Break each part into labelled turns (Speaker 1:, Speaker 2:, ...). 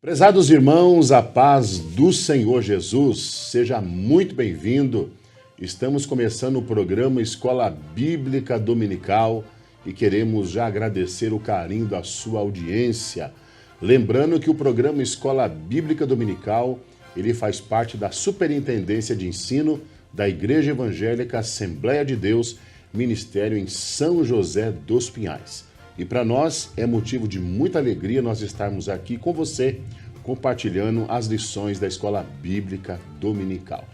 Speaker 1: Prezados irmãos, a paz do Senhor Jesus, seja muito bem-vindo. Estamos começando o programa Escola Bíblica Dominical e queremos já agradecer o carinho da sua audiência. Lembrando que o programa Escola Bíblica Dominical, ele faz parte da Superintendência de Ensino da Igreja Evangélica Assembleia de Deus, Ministério em São José dos Pinhais. E para nós é motivo de muita alegria nós estarmos aqui com você, compartilhando as lições da Escola Bíblica Dominical.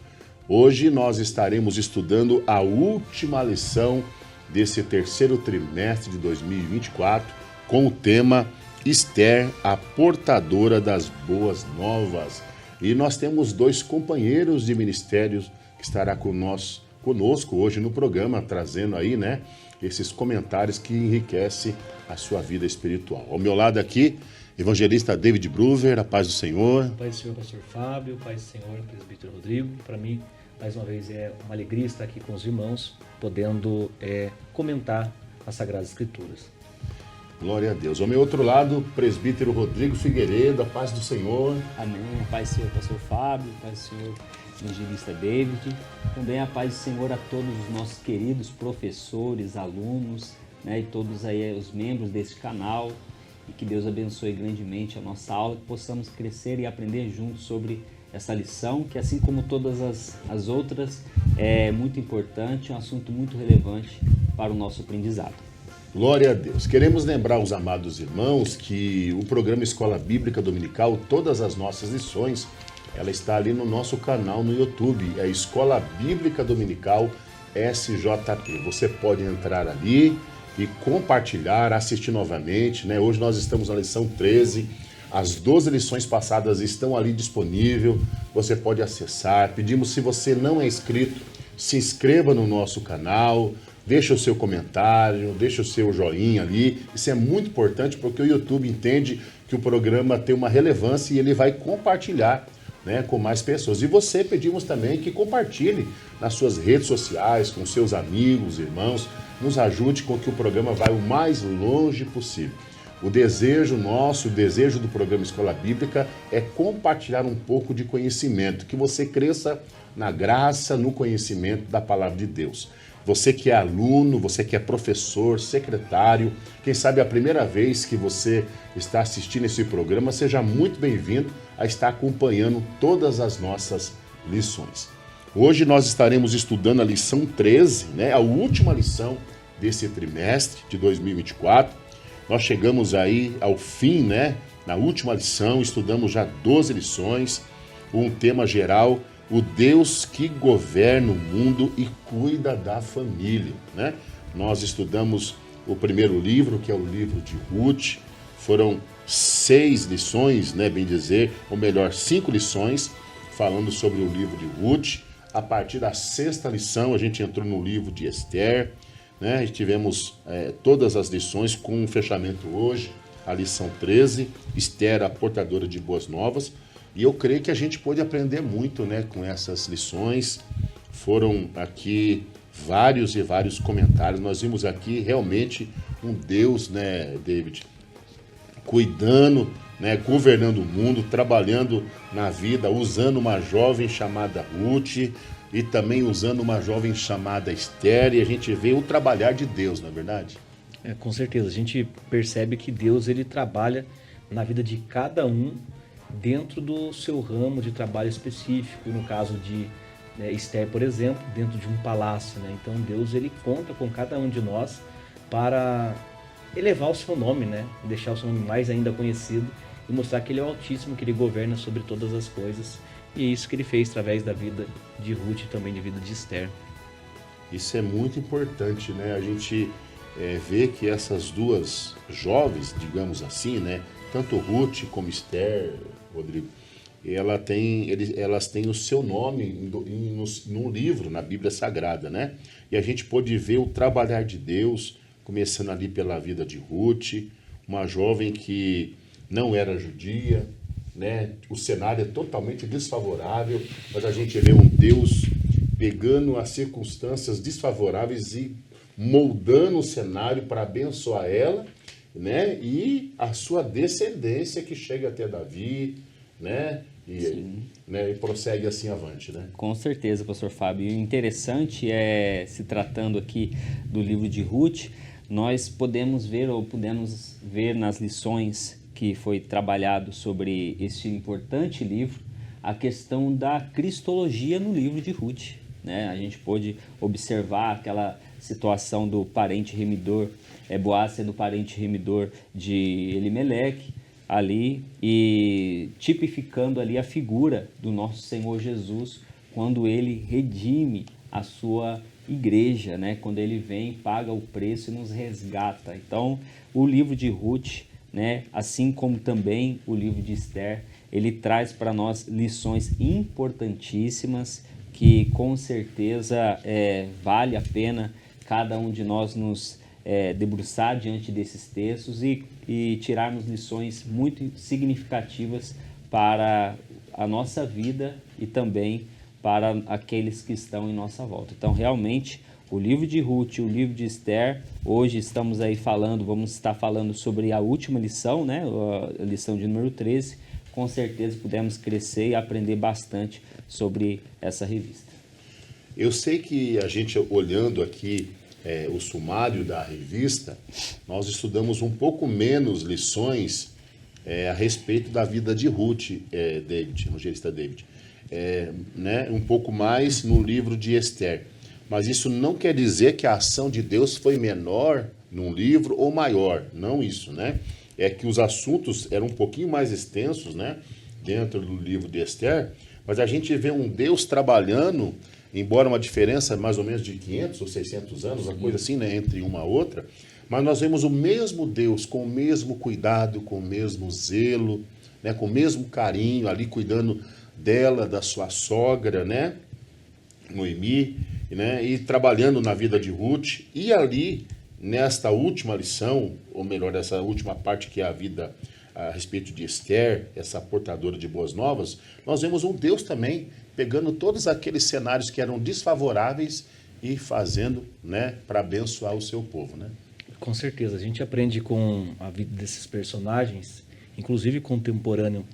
Speaker 1: Hoje nós estaremos estudando a última lição desse terceiro trimestre de 2024, com o tema Esther, a portadora das boas novas. E nós temos dois companheiros de ministérios que estará conosco hoje no programa, trazendo aí, esses comentários que enriquecem a sua vida espiritual. Ao meu lado aqui, evangelista David Bruver, a paz do Senhor.
Speaker 2: Paz do Senhor, pastor Fábio, paz do Senhor, presbítero Rodrigo. Para mim, mais uma vez, é uma alegria estar aqui com os irmãos, podendo comentar as Sagradas Escrituras.
Speaker 1: Glória a Deus. Ao meu outro lado, presbítero Rodrigo Figueiredo, a paz do Senhor.
Speaker 3: Amém. A paz do Senhor, pastor Fábio, a paz do Senhor, evangelista David. Também a paz do Senhor a todos os nossos queridos professores, alunos, e todos aí os membros desse canal. E que Deus abençoe grandemente a nossa aula, que possamos crescer e aprender juntos sobre essa lição, que assim como todas as outras, é muito importante, é um assunto muito relevante para o nosso aprendizado.
Speaker 1: Glória a Deus. Queremos lembrar os amados irmãos que o programa Escola Bíblica Dominical, todas as nossas lições, ela está ali no nosso canal no YouTube, é Escola Bíblica Dominical SJP. Você pode entrar ali e compartilhar, assistir novamente, Hoje nós estamos na lição 13, as 12 lições passadas estão ali disponíveis, você pode acessar. Pedimos, se você não é inscrito, se inscreva no nosso canal, deixa o seu comentário, deixa o seu joinha ali. Isso é muito importante porque o YouTube entende que o programa tem uma relevância e ele vai compartilhar com mais pessoas. E você pedimos também que compartilhe nas suas redes sociais, com seus amigos, irmãos, nos ajude com que o programa vá o mais longe possível. O desejo nosso, o desejo do programa Escola Bíblica é compartilhar um pouco de conhecimento, que você cresça na graça, no conhecimento da palavra de Deus. Você que é aluno, você que é professor, secretário, quem sabe é a primeira vez que você está assistindo esse programa, seja muito bem-vindo a estar acompanhando todas as nossas lições. Hoje nós estaremos estudando a lição 13, a última lição desse trimestre de 2024. Nós chegamos aí ao fim, na última lição, estudamos já 12 lições, um tema geral, o Deus que governa o mundo e cuida da família, Nós estudamos o primeiro livro, que é o livro de Ruth. Foram 6 lições, bem dizer, ou melhor, 5 lições, falando sobre o livro de Ruth. A partir da 6ª lição, a gente entrou no livro de Esther, E tivemos todas as lições com um fechamento hoje, a lição 13, Esther, a portadora de boas novas. E eu creio que a gente pôde aprender muito, com essas lições. Foram aqui vários e vários comentários. Nós vimos aqui realmente um Deus, David, cuidando, governando o mundo, trabalhando na vida, usando uma jovem chamada Ruth e também usando uma jovem chamada Esther. E a gente vê o trabalhar de Deus, não é verdade?
Speaker 2: Com certeza, a gente percebe que Deus ele trabalha na vida de cada um dentro do seu ramo de trabalho específico. No caso de Esther, por exemplo, dentro de um palácio. Então Deus ele conta com cada um de nós para elevar o seu nome, deixar o seu nome mais ainda conhecido e mostrar que ele é o Altíssimo, que ele governa sobre todas as coisas. E é isso que ele fez através da vida de Ruth e também da vida de Esther.
Speaker 1: Isso é muito importante, A gente vê que essas duas jovens, digamos assim, tanto Ruth como Esther, Rodrigo, elas têm o seu nome num livro, na Bíblia Sagrada, E a gente pôde ver o trabalhar de Deus, começando ali pela vida de Ruth, uma jovem que não era judia, O cenário é totalmente desfavorável, mas a gente vê um Deus pegando as circunstâncias desfavoráveis e moldando o cenário para abençoar ela né? E a sua descendência que chega até Davi, né? E prossegue assim avante, né?
Speaker 3: Com certeza, pastor Fábio. E o interessante é, se tratando aqui do livro de Ruth, nós pudemos ver nas lições que foi trabalhado sobre este importante livro, a questão da cristologia no livro de Ruth, né? A gente pôde observar aquela situação do parente remidor, Boaz sendo parente remidor de Elimeleque, ali, e tipificando ali a figura do nosso Senhor Jesus quando ele redime a sua igreja, né? Quando ele vem, paga o preço e nos resgata. Então, o livro de Ruth, né? Assim como também o livro de Esther, ele traz para nós lições importantíssimas que com certeza vale a pena cada um de nós nos debruçar diante desses textos e tirarmos lições muito significativas para a nossa vida e também para aqueles que estão em nossa volta. Então, realmente, o livro de Ruth, o livro de Esther, hoje estamos aí vamos estar falando sobre a última lição, né? A lição de número 13. Com certeza pudemos crescer e aprender bastante sobre essa revista.
Speaker 1: Eu sei que a gente, olhando aqui o sumário da revista, nós estudamos um pouco menos lições a respeito da vida de Ruth, evangelista David, né? Um pouco mais no livro de Esther. Mas isso não quer dizer que a ação de Deus foi menor num livro ou maior, não isso, né? É que os assuntos eram um pouquinho mais extensos, né? Dentro do livro de Esther, mas a gente vê um Deus trabalhando, embora uma diferença mais ou menos de 500 ou 600 anos, uma coisa assim, né, entre uma e outra, mas nós vemos o mesmo Deus com o mesmo cuidado, com o mesmo zelo, né, com o mesmo carinho ali, cuidando dela, da sua sogra, né, Noemi, né, e trabalhando na vida de Ruth. E ali, nesta última lição, ou melhor, essa última parte que é a vida a respeito de Esther, essa portadora de boas novas, nós vemos um Deus também pegando todos aqueles cenários que eram desfavoráveis e fazendo, né, para abençoar o seu povo, né?
Speaker 2: Com certeza, a gente aprende com a vida desses personagens, inclusive contemporâneo,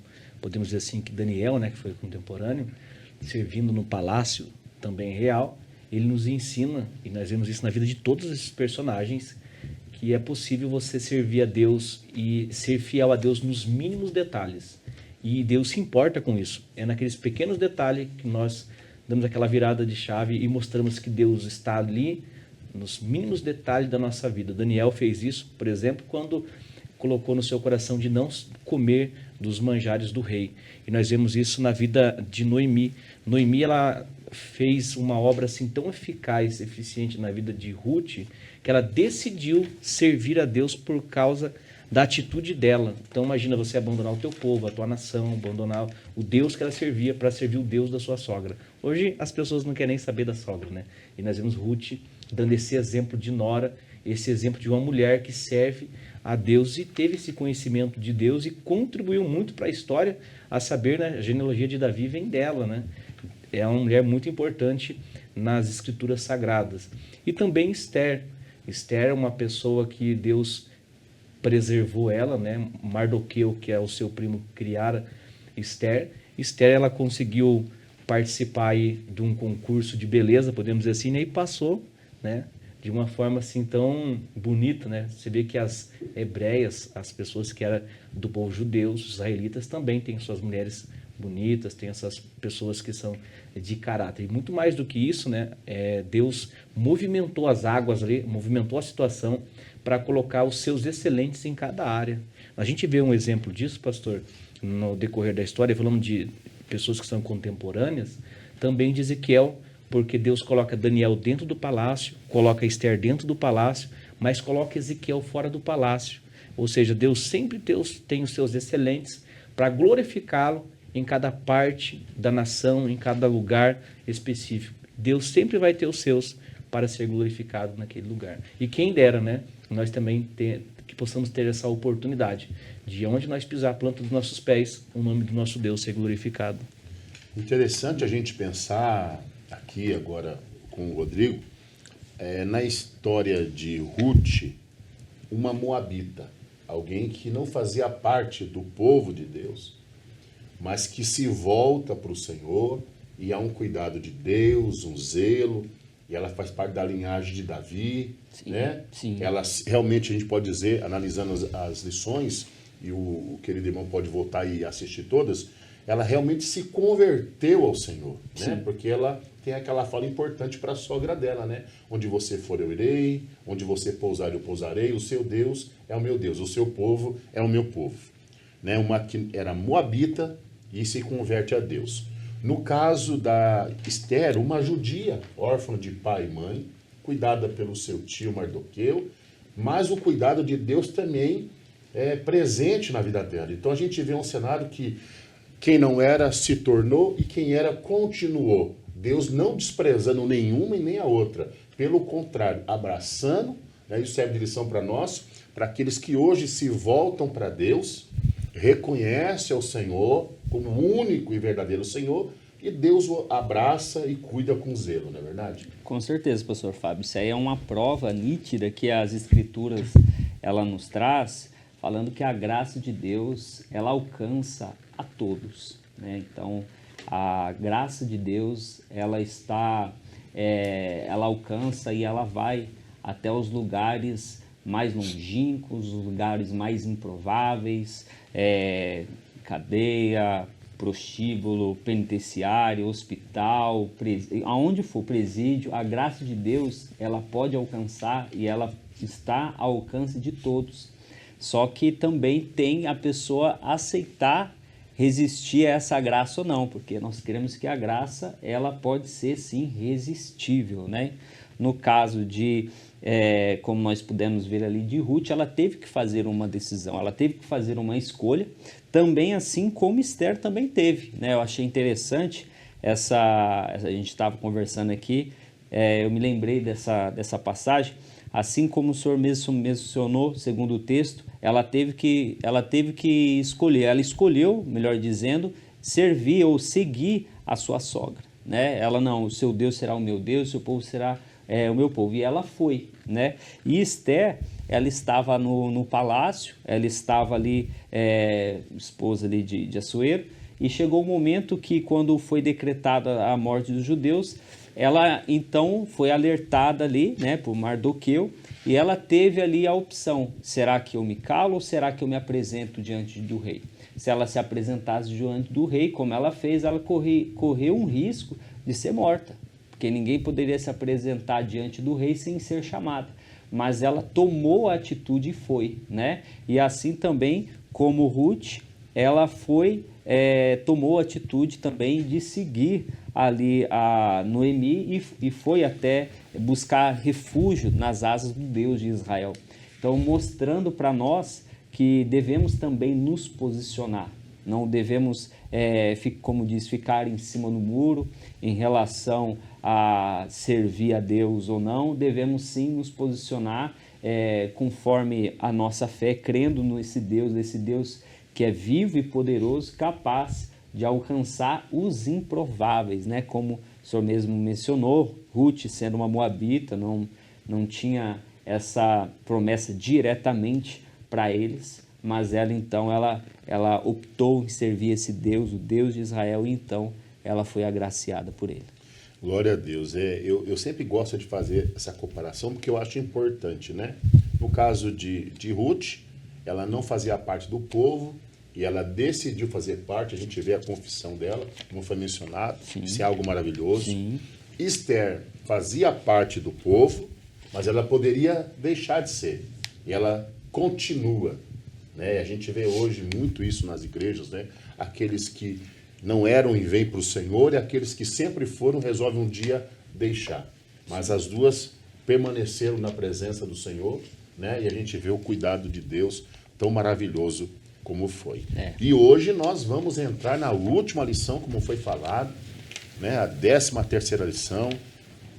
Speaker 2: podemos dizer assim, que Daniel, né, que foi contemporâneo, servindo no palácio também real, ele nos ensina, e nós vemos isso na vida de todos esses personagens, que é possível você servir a Deus e ser fiel a Deus nos mínimos detalhes. E Deus se importa com isso. É naqueles pequenos detalhes que nós damos aquela virada de chave e mostramos que Deus está ali nos mínimos detalhes da nossa vida. Daniel fez isso, por exemplo, quando colocou no seu coração de não comer dos manjares do rei. E nós vemos isso na vida de Noemi. Noemi, ela fez uma obra assim tão eficaz, eficiente na vida de Ruth, que ela decidiu servir a Deus por causa da atitude dela. Então imagina você abandonar o teu povo, a tua nação, abandonar o Deus que ela servia para servir o Deus da sua sogra. Hoje as pessoas não querem nem saber da sogra, né? E nós vemos Ruth dando esse exemplo de nora, esse exemplo de uma mulher que serve a Deus e teve esse conhecimento de Deus e contribuiu muito para a história, a saber, né, a genealogia de Davi vem dela, né? É uma mulher muito importante nas escrituras sagradas. E também Esther. Esther é uma pessoa que Deus preservou ela, né? Mardoqueu, que é o seu primo, criara Esther. Esther, ela conseguiu participar aí de um concurso de beleza, podemos dizer assim, né? E passou, né? De uma forma assim tão bonita, né? Você vê que as hebreias, as pessoas que eram do povo judeu, os israelitas, também têm suas mulheres bonitas, tem essas pessoas que são de caráter. E muito mais do que isso, né? Deus movimentou as águas ali, movimentou a situação para colocar os seus excelentes em cada área. A gente vê um exemplo disso, pastor, no decorrer da história, falamos de pessoas que são contemporâneas, também de Ezequiel, porque Deus coloca Daniel dentro do palácio, coloca Esther dentro do palácio, mas coloca Ezequiel fora do palácio. Ou seja, Deus sempre tem os seus excelentes para glorificá-lo em cada parte da nação, em cada lugar específico. Deus sempre vai ter os seus para ser glorificado naquele lugar. E quem dera, né? Nós também que possamos ter essa oportunidade de onde nós pisar a planta dos nossos pés, o nome do nosso Deus ser glorificado.
Speaker 1: Interessante a gente pensar aqui agora com o Rodrigo, na história de Ruth, uma moabita, alguém que não fazia parte do povo de Deus, mas que se volta para o Senhor e há um cuidado de Deus, um zelo, e ela faz parte da linhagem de Davi,
Speaker 3: Sim,
Speaker 1: né?
Speaker 3: sim.
Speaker 1: Ela realmente, a gente pode dizer, analisando as lições, e o querido irmão pode voltar e assistir todas, ela realmente se converteu ao Senhor, né?
Speaker 3: Sim.
Speaker 1: Porque ela tem aquela fala importante para a sogra dela, né? Onde você for, eu irei, onde você pousar, eu pousarei, o seu Deus é o meu Deus, o seu povo é o meu povo. Né? Uma que era moabita e se converte a Deus. No caso da Esther, uma judia, órfã de pai e mãe, cuidada pelo seu tio Mardoqueu, mas o cuidado de Deus também é presente na vida dela. Então a gente vê um cenário que quem não era se tornou e quem era continuou. Deus não desprezando nenhuma e nem a outra. Pelo contrário, abraçando, né? Isso serve de lição para nós, para aqueles que hoje se voltam para Deus, reconhecem ao Senhor como o único e verdadeiro Senhor, e Deus o abraça e cuida com zelo, não é verdade?
Speaker 3: Com certeza, pastor Fábio. Isso aí é uma prova nítida que as Escrituras ela nos traz, falando que a graça de Deus ela alcança a todos, né? Então, a graça de Deus ela ela alcança e ela vai até os lugares mais longínquos, os lugares mais improváveis, cadeia, prostíbulo, penitenciário, hospital, aonde for, presídio, a graça de Deus, ela pode alcançar e ela está ao alcance de todos. Só que também tem a pessoa aceitar resistir a essa graça ou não, porque nós queremos que a graça, ela pode ser sim resistível, né? No caso de, como nós pudemos ver ali de Ruth, ela teve que fazer uma decisão, ela teve que fazer uma escolha, também assim como Esther também teve, né? Eu achei interessante a gente estava conversando aqui, eu me lembrei dessa passagem, assim como o senhor mesmo mencionou, segundo o texto, ela teve que escolher, ela escolheu, melhor dizendo, servir ou seguir a sua sogra, né? Ela não, o seu Deus será o meu Deus, o seu povo será o meu povo, e ela foi, né? E Esther, ela estava no palácio, ela estava ali, esposa ali de Assuero, e chegou o momento que quando foi decretada a morte dos judeus, ela então foi alertada ali, né, por Mardoqueu, e ela teve ali a opção, será que eu me calo ou será que eu me apresento diante do rei? Se ela se apresentasse diante do rei, como ela fez, ela correu um risco de ser morta, porque ninguém poderia se apresentar diante do rei sem ser chamada, mas ela tomou a atitude e foi, né? E assim também como Ruth, ela tomou a atitude também de seguir ali a Noemi e foi até buscar refúgio nas asas do Deus de Israel. Então, mostrando para nós que devemos também nos posicionar, não devemos, como diz, ficar em cima do muro em relação a servir a Deus ou não, devemos sim nos posicionar conforme a nossa fé, crendo nesse Deus que é vivo e poderoso, capaz de alcançar os improváveis, né? Como o senhor mesmo mencionou, Ruth, sendo uma moabita, não tinha essa promessa diretamente para eles, mas ela optou em servir esse Deus, o Deus de Israel, e então ela foi agraciada por ele.
Speaker 1: Glória a Deus. Eu sempre gosto de fazer essa comparação porque eu acho importante, né? No caso de Ruth, ela não fazia parte do povo e ela decidiu fazer parte. A gente vê a confissão dela, como foi mencionado. Sim. Isso é algo maravilhoso.
Speaker 3: Sim.
Speaker 1: Esther fazia parte do povo, mas ela poderia deixar de ser. E ela continua, né? A gente vê hoje muito isso nas igrejas, né? Aqueles que não eram e vêm para o Senhor e aqueles que sempre foram resolvem um dia deixar. Mas as duas permaneceram na presença do Senhor, né? E a gente vê o cuidado de Deus tão maravilhoso como foi. E hoje nós vamos entrar na última lição, como foi falado, né? A 13ª lição,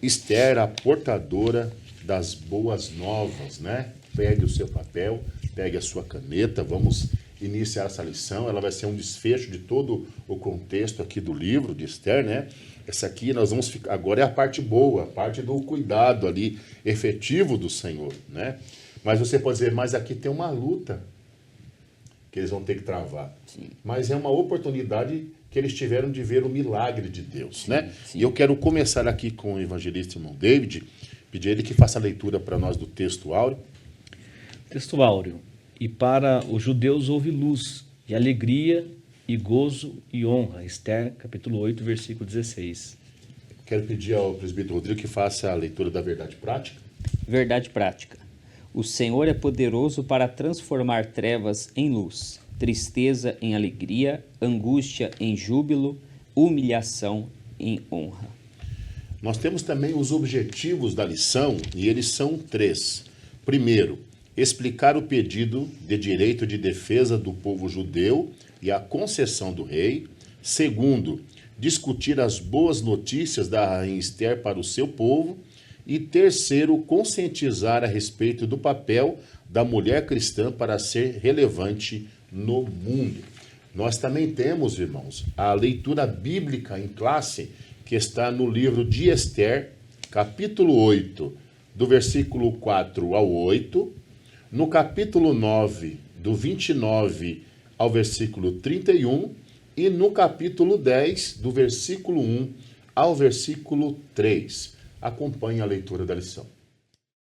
Speaker 1: Esther, a portadora das boas novas, né? Pegue o seu papel, pegue a sua caneta, vamos iniciar essa lição. Ela vai ser um desfecho de todo o contexto aqui do livro de Esther, né? Essa aqui nós vamos ficar, agora é a parte boa, a parte do cuidado ali efetivo do Senhor, né? Mas você pode dizer, mas aqui tem uma luta, que eles vão ter que travar.
Speaker 3: Sim.
Speaker 1: Mas é uma oportunidade que eles tiveram de ver o milagre de Deus, né?
Speaker 3: Sim.
Speaker 1: E eu quero começar aqui com o evangelista irmão David, pedir a ele que faça a leitura para nós do texto áureo.
Speaker 2: Texto áureo. E para os judeus houve luz, e alegria, e gozo, e honra. Esther, capítulo 8, versículo 16.
Speaker 1: Quero pedir ao presbítero Rodrigo que faça a leitura da verdade prática.
Speaker 3: Verdade prática. O Senhor é poderoso para transformar trevas em luz, tristeza em alegria, angústia em júbilo, humilhação em honra.
Speaker 1: Nós temos também os objetivos da lição, e eles são 3. Primeiro, explicar o pedido de direito de defesa do povo judeu e a concessão do rei. Segundo, discutir as boas notícias da rainha Esther para o seu povo. E terceiro, conscientizar a respeito do papel da mulher cristã para ser relevante no mundo. Nós também temos, irmãos, a leitura bíblica em classe, que está no livro de Esther, capítulo 8, do versículo 4 ao 8, no capítulo 9, do 29 ao versículo 31, e no capítulo 10, do versículo 1 ao versículo 3. Acompanhe a leitura da lição.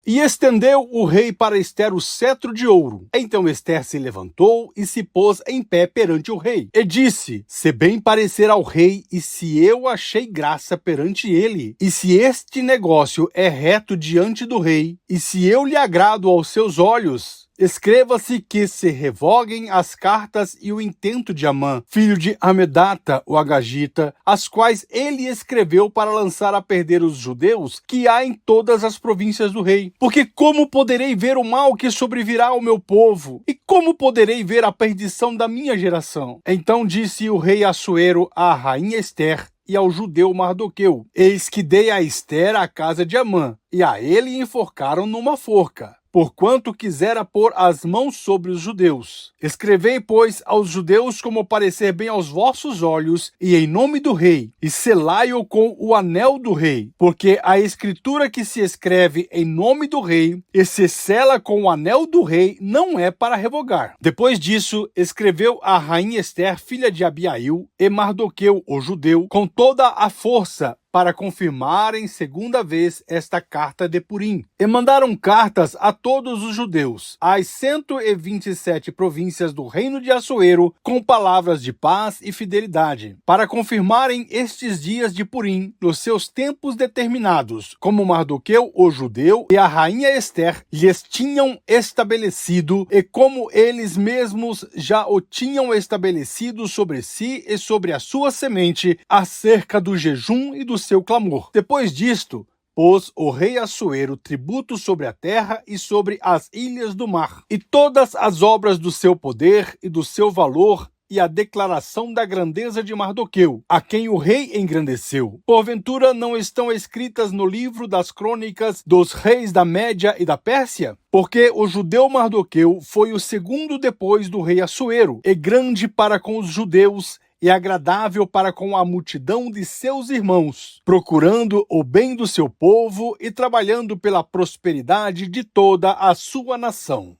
Speaker 4: E estendeu o rei para Esther o cetro de ouro. Então Esther se levantou e se pôs em pé perante o rei. E disse, se bem parecer ao rei, e se eu achei graça perante ele, e se este negócio é reto diante do rei, e se eu lhe agrado aos seus olhos, escreva-se que se revoguem as cartas e o intento de Amã, filho de Amedata, o Agagita, as quais ele escreveu para lançar a perder os judeus que há em todas as províncias do rei. Porque como poderei ver o mal que sobrevirá ao meu povo? E como poderei ver a perdição da minha geração? Então disse o rei Assuero à rainha Esther e ao judeu Mardoqueu, eis que dei a Esther a casa de Amã, e a ele enforcaram numa forca, porquanto quisera pôr as mãos sobre os judeus. Escrevei, pois, aos judeus como parecer bem aos vossos olhos, e em nome do rei, e selai-o com o anel do rei, porque a escritura que se escreve em nome do rei, e se sela com o anel do rei, não é para revogar. Depois disso, escreveu a rainha Esther, filha de Abiail, e Mardoqueu, o judeu, com toda a força, para confirmarem segunda vez esta carta de Purim. E mandaram cartas a todos os judeus, às 127 províncias do reino de Assuero, com palavras de paz e fidelidade, para confirmarem estes dias de Purim, nos seus tempos determinados, como Mardoqueu, o judeu, e a rainha Esther lhes tinham estabelecido, e como eles mesmos já o tinham estabelecido sobre si e sobre a sua semente, acerca do jejum e do seu clamor. Depois disto, pôs o rei Assuero tributo sobre a terra e sobre as ilhas do mar, e todas as obras do seu poder e do seu valor, e a declaração da grandeza de Mardoqueu, a quem o rei engrandeceu. Porventura não estão escritas no livro das crônicas dos reis da Média e da Pérsia? Porque o judeu Mardoqueu foi o segundo depois do rei Assuero, e grande para com os judeus, e agradável para com a multidão de seus irmãos, procurando o bem do seu povo e trabalhando pela prosperidade de toda a sua nação.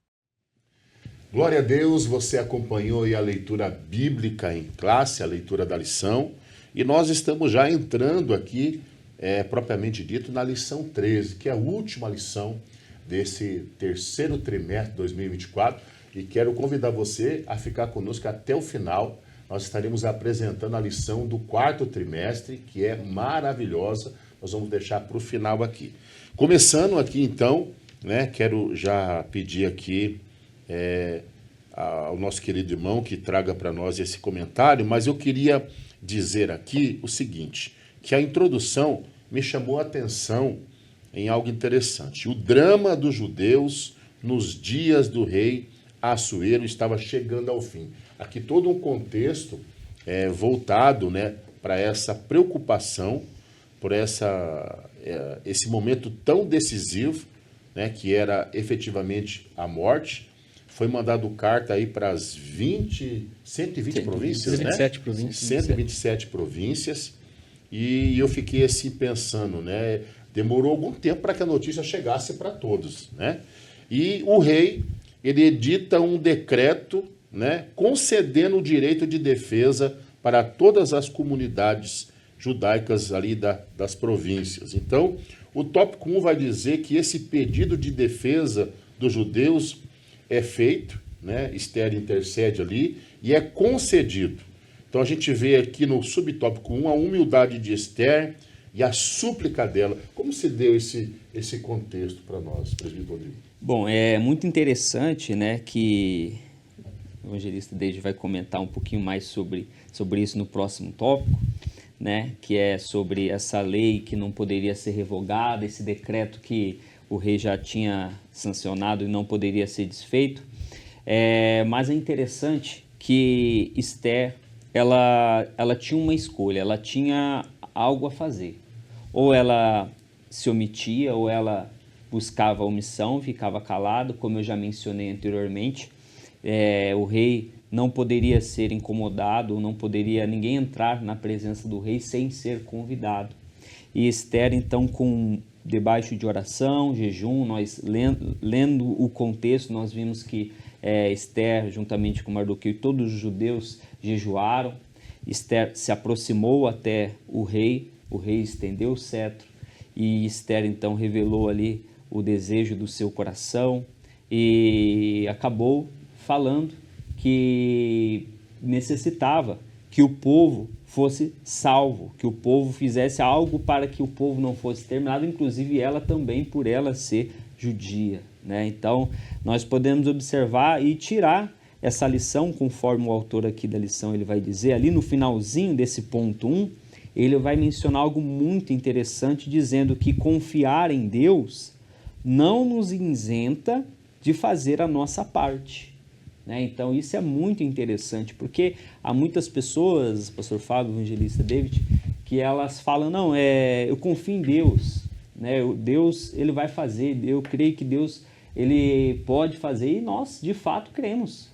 Speaker 1: Glória a Deus, você acompanhou aí a leitura bíblica em classe, a leitura da lição, e nós estamos já entrando aqui, propriamente dito, na lição 13, que é a última lição desse terceiro trimestre de 2024, e quero convidar você a ficar conosco até o final. Nós estaremos apresentando a lição do quarto trimestre, que é maravilhosa. Nós vamos deixar para o final aqui. Começando aqui, então, quero já pedir aqui ao nosso querido irmão que traga para nós esse comentário, mas eu queria dizer aqui o seguinte, que a introdução me chamou a atenção em algo interessante. O drama dos judeus nos dias do rei Assuero estava chegando ao fim. Aqui todo um contexto voltado para essa preocupação, por esse momento tão decisivo, que era efetivamente a morte. Foi mandado carta aí para as 120 províncias,
Speaker 2: 127 províncias.
Speaker 1: 127 províncias. E eu fiquei assim pensando, demorou algum tempo para que a notícia chegasse para todos, E o rei, ele edita um decreto, né, concedendo o direito de defesa para todas as comunidades judaicas ali das províncias. Então, o tópico 1 vai dizer que esse pedido de defesa dos judeus é feito, né, Esther intercede ali, e é concedido. Então, a gente vê aqui no subtópico 1 a humildade de Esther e a súplica dela. Como se deu esse contexto para nós, presbítero Rodrigo?
Speaker 3: Bom, é muito interessante, né, que o evangelista David vai comentar um pouquinho mais sobre isso no próximo tópico, né, que é sobre essa lei que não poderia ser revogada, esse decreto que o rei já tinha sancionado e não poderia ser desfeito. Mas é interessante que Esther, ela tinha uma escolha, ela tinha algo a fazer. Ou ela se omitia, ou ela buscava a omissão, ficava calado, como eu já mencionei anteriormente. O rei não poderia ser incomodado, não poderia ninguém entrar na presença do rei sem ser convidado. E Esther, então, debaixo de oração, jejum, nós lendo o contexto, nós vimos que Esther, juntamente com Mardoqueu e todos os judeus, jejuaram. Esther se aproximou até o rei estendeu o cetro, e Esther, então, revelou ali o desejo do seu coração e acabou falando que necessitava que o povo fosse salvo, que o povo fizesse algo para que o povo não fosse exterminado, inclusive ela também, por ela ser judia, né? Então, nós podemos observar e tirar essa lição, conforme o autor aqui da lição ele vai dizer, ali no finalzinho desse ponto 1, ele vai mencionar algo muito interessante, dizendo que confiar em Deus não nos isenta de fazer a nossa parte, né? Então, isso é muito interessante, porque há muitas pessoas, pastor Fábio, evangelista David, que elas falam, não, eu confio em Deus, né? Deus, ele vai fazer, eu creio que Deus, ele pode fazer, e nós, de fato, cremos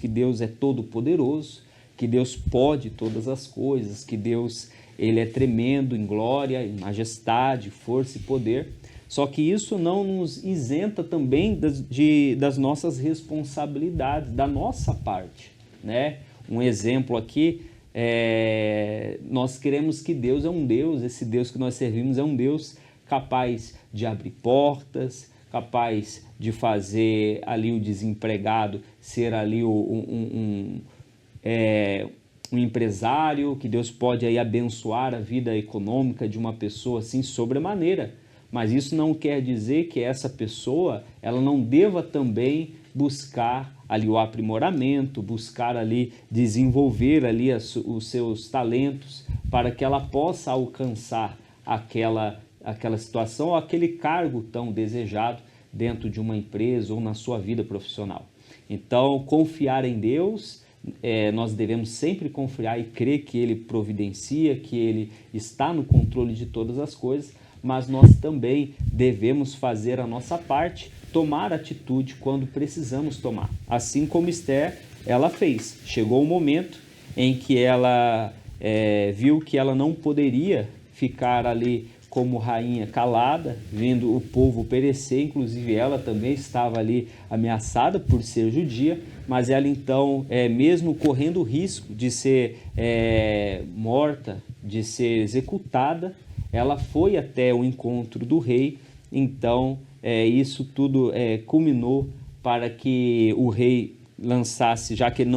Speaker 3: que Deus é todo-poderoso, que Deus pode todas as coisas, que Deus, ele é tremendo em glória, em majestade, força e poder. Só que isso não nos isenta também das nossas responsabilidades, da nossa parte, né? Um exemplo aqui, nós queremos que Deus é um Deus, esse Deus que nós servimos é um Deus capaz de abrir portas, capaz de fazer ali o desempregado ser ali um empresário, que Deus pode aí abençoar a vida econômica de uma pessoa assim sobremaneira. Mas isso não quer dizer que essa pessoa ela não deva também buscar ali o aprimoramento, buscar ali desenvolver ali os seus talentos para que ela possa alcançar aquela situação ou aquele cargo tão desejado dentro de uma empresa ou na sua vida profissional. Então, confiar em Deus, nós devemos sempre confiar e crer que Ele providencia, que Ele está no controle de todas as coisas, mas nós também devemos fazer a nossa parte, tomar atitude quando precisamos tomar. Assim como Esther, ela fez. Chegou o momento em que ela viu que ela não poderia ficar ali como rainha calada, vendo o povo perecer, inclusive ela também estava ali ameaçada por ser judia, mas ela então, mesmo correndo o risco de ser morta, de ser executada, ela foi até o encontro do rei. Então, isso tudo culminou para que o rei lançasse, já que ele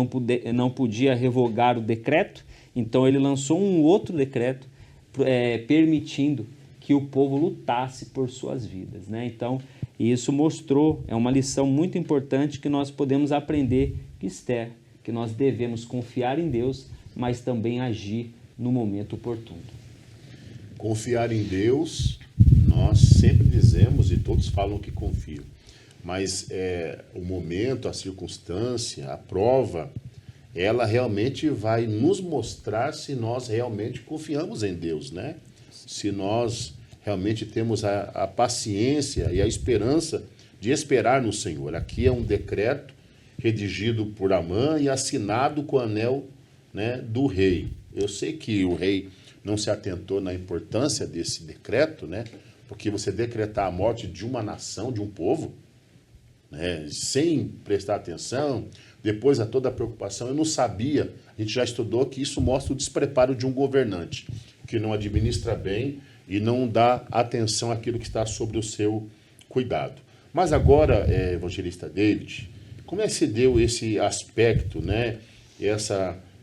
Speaker 3: não podia revogar o decreto, então ele lançou um outro decreto permitindo que o povo lutasse por suas vidas, né? Então, isso mostrou, é uma lição muito importante que nós podemos aprender que Esther, que nós devemos confiar em Deus, mas também agir no momento oportuno.
Speaker 1: Confiar em Deus, nós sempre dizemos e todos falam que confiam, mas o momento, a circunstância, a prova, ela realmente vai nos mostrar se nós realmente confiamos em Deus, né? Se nós realmente temos a paciência e a esperança de esperar no Senhor. Aqui é um decreto redigido por Amã e assinado com o anel, né, do rei. Eu sei que o rei não se atentou na importância desse decreto, né? Porque você decretar a morte de uma nação, de um povo, né, sem prestar atenção, depois a toda a preocupação, eu não sabia, a gente já estudou que isso mostra o despreparo de um governante, que não administra bem e não dá atenção àquilo que está sobre o seu cuidado. Mas agora, evangelista David, como é que se deu esse aspecto, né?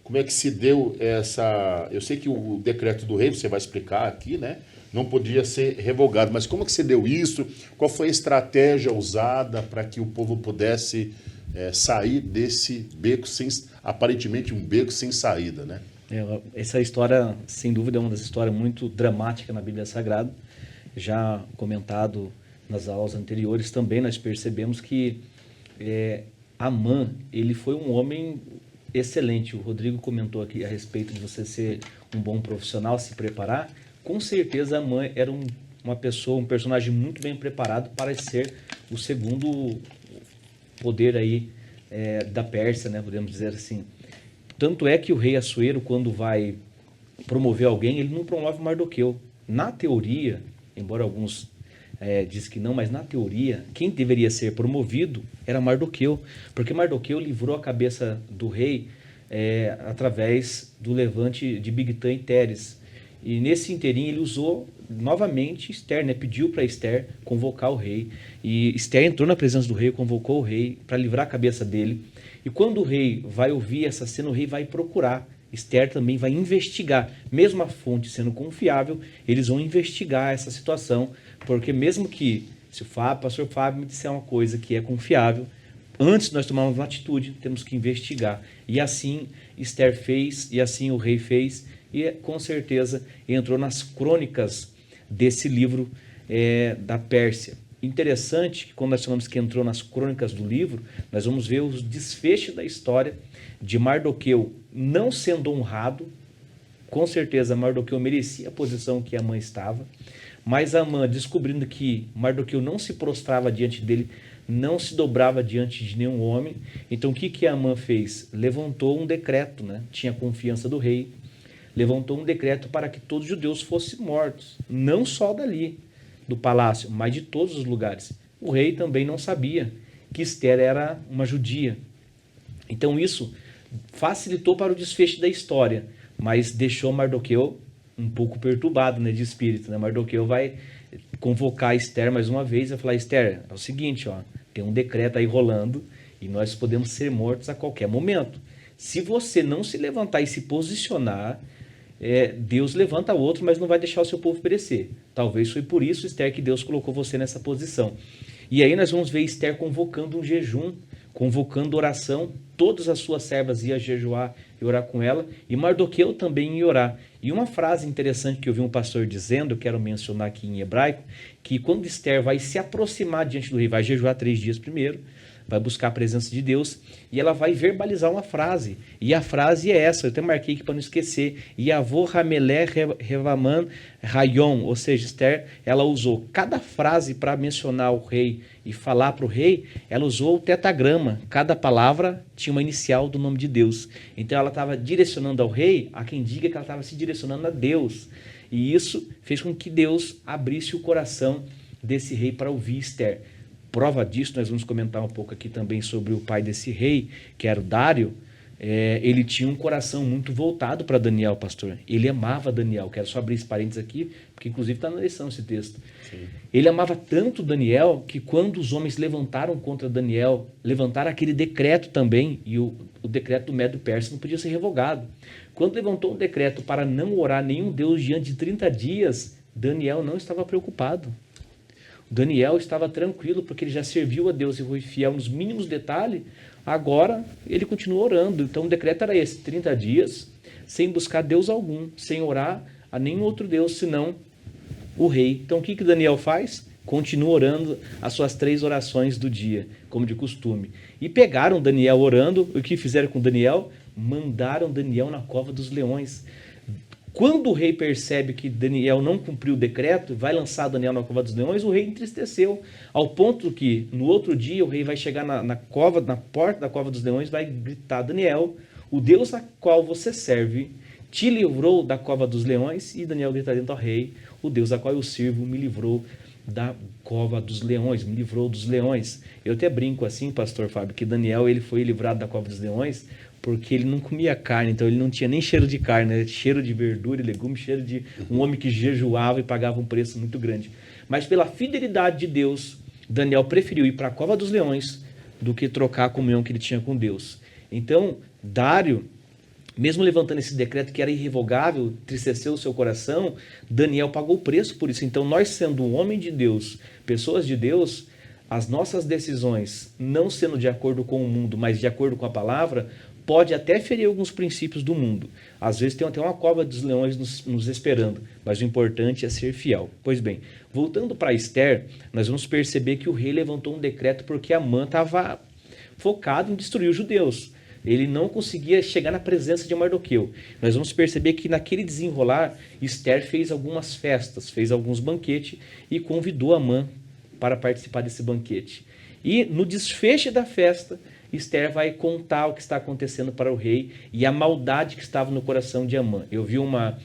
Speaker 1: Como é que se deu essa... Eu sei que o decreto do rei, você vai explicar aqui, né? Não podia ser revogado, mas como que se deu isso? Qual foi a estratégia usada para que o povo pudesse sair desse beco, aparentemente um beco sem saída, né?
Speaker 2: Essa história, sem dúvida, é uma das histórias muito dramáticas na Bíblia Sagrada. Já comentado nas aulas anteriores também, nós percebemos que Amã, ele foi um homem excelente. O Rodrigo comentou aqui a respeito de você ser um bom profissional, se preparar. Com certeza Amã era uma pessoa, um personagem muito bem preparado para ser o segundo poder aí da Pérsia, né, podemos dizer assim. Tanto é que o rei Assuero, quando vai promover alguém, ele não promove Mardoqueu. Na teoria, embora alguns dizem que não, mas na teoria, quem deveria ser promovido era Mardoqueu, porque Mardoqueu livrou a cabeça do rei através do levante de Bigtã e Teres. E nesse inteirinho ele usou novamente Esther, né? Pediu para Esther convocar o rei. E Esther entrou na presença do rei, convocou o rei para livrar a cabeça dele. E quando o rei vai ouvir essa cena, o rei vai procurar. Esther também vai investigar. Mesmo a fonte sendo confiável, eles vão investigar essa situação. Porque mesmo que, se o pastor Fábio me disser uma coisa que é confiável, antes de nós tomarmos uma atitude, temos que investigar. E assim Esther fez, e assim o rei fez. E com certeza entrou nas crônicas desse livro da Pérsia. Interessante que quando nós falamos que entrou nas crônicas do livro, nós vamos ver os desfechos da história de Mardoqueu não sendo honrado. Com certeza Mardoqueu merecia a posição que Amã estava, mas Amã, descobrindo que Mardoqueu não se prostrava diante dele, não se dobrava diante de nenhum homem, então o que Amã fez? Levantou um decreto, né? Tinha confiança do rei, levantou um decreto para que todos os judeus fossem mortos, não só dali, do palácio, mas de todos os lugares. O rei também não sabia que Esther era uma judia. Então isso facilitou para o desfecho da história, mas deixou Mardoqueu um pouco perturbado, né, de espírito. Né? Mardoqueu vai convocar Esther mais uma vez e vai falar: Esther, é o seguinte, tem um decreto aí rolando e nós podemos ser mortos a qualquer momento. Se você não se levantar e se posicionar, Deus levanta outro, mas não vai deixar o seu povo perecer. Talvez foi por isso, Esther, que Deus colocou você nessa posição. E aí nós vamos ver Esther convocando um jejum, convocando oração. Todas as suas servas iam jejuar e orar com ela, e Mardoqueu também ia orar. E uma frase interessante que eu vi um pastor dizendo, eu quero mencionar aqui em hebraico, que quando Esther vai se aproximar diante do rei, vai jejuar 3 dias primeiro, vai buscar a presença de Deus, e ela vai verbalizar uma frase. E a frase é essa, eu até marquei aqui para não esquecer: Yavô Hamelé Revaman Rayon, ou seja, Esther, ela usou cada frase para mencionar o rei e falar para o rei, ela usou o tetagrama, cada palavra tinha uma inicial do nome de Deus. Então ela estava direcionando ao rei, há quem diga que ela estava se direcionando a Deus. E isso fez com que Deus abrisse o coração desse rei para ouvir Esther. Prova disso, nós vamos comentar um pouco aqui também sobre o pai desse rei, que era o Dário. Ele tinha um coração muito voltado para Daniel, pastor. Ele amava Daniel. Quero só abrir esse parênteses aqui, porque inclusive está na lição esse texto. Sim. Ele amava tanto Daniel que quando os homens levantaram contra Daniel, levantaram aquele decreto também, e o decreto do Médio Persa não podia ser revogado. Quando levantou um decreto para não orar nenhum Deus diante de 30 dias, Daniel não estava preocupado. Daniel estava tranquilo, porque ele já serviu a Deus e foi fiel nos mínimos detalhes. Agora ele continua orando. Então o decreto era esse: 30 dias, sem buscar Deus algum, sem orar a nenhum outro Deus, senão o rei. Então o que Daniel faz? Continua orando as suas 3 orações do dia, como de costume. E pegaram Daniel orando. O que fizeram com Daniel? Mandaram Daniel na cova dos leões. Quando o rei percebe que Daniel não cumpriu o decreto, vai lançar Daniel na cova dos leões, o rei entristeceu, ao ponto que no outro dia o rei vai chegar na porta da cova dos leões, vai gritar: Daniel, o Deus a qual você serve te livrou da cova dos leões. E Daniel grita dentro ao rei: o Deus a qual eu sirvo me livrou da cova dos leões, me livrou dos leões. Eu até brinco assim, pastor Fábio, que Daniel ele foi livrado da cova dos leões porque ele não comia carne, então ele não tinha nem cheiro de carne, né? Cheiro de verdura e legume, cheiro de um homem que jejuava e pagava um preço muito grande. Mas pela fidelidade de Deus, Daniel preferiu ir para a cova dos leões do que trocar a comunhão que ele tinha com Deus. Então, Dário, mesmo levantando esse decreto que era irrevogável, entristeceu o seu coração, Daniel pagou o preço por isso. Então, nós sendo um homem de Deus, pessoas de Deus, as nossas decisões, não sendo de acordo com o mundo, mas de acordo com a palavra, pode até ferir alguns princípios do mundo. Às vezes tem até uma cova dos leões nos esperando, mas o importante é ser fiel. Pois bem, voltando para Esther, nós vamos perceber que o rei levantou um decreto porque Amã estava focado em destruir os judeus. Ele não conseguia chegar na presença de Mardoqueu. Nós vamos perceber que naquele desenrolar, Esther fez algumas festas, fez alguns banquetes e convidou Amã para participar desse banquete. E no desfecho da festa, Esther vai contar o que está acontecendo para o rei e a maldade que estava no coração de Amã. Eu vi uma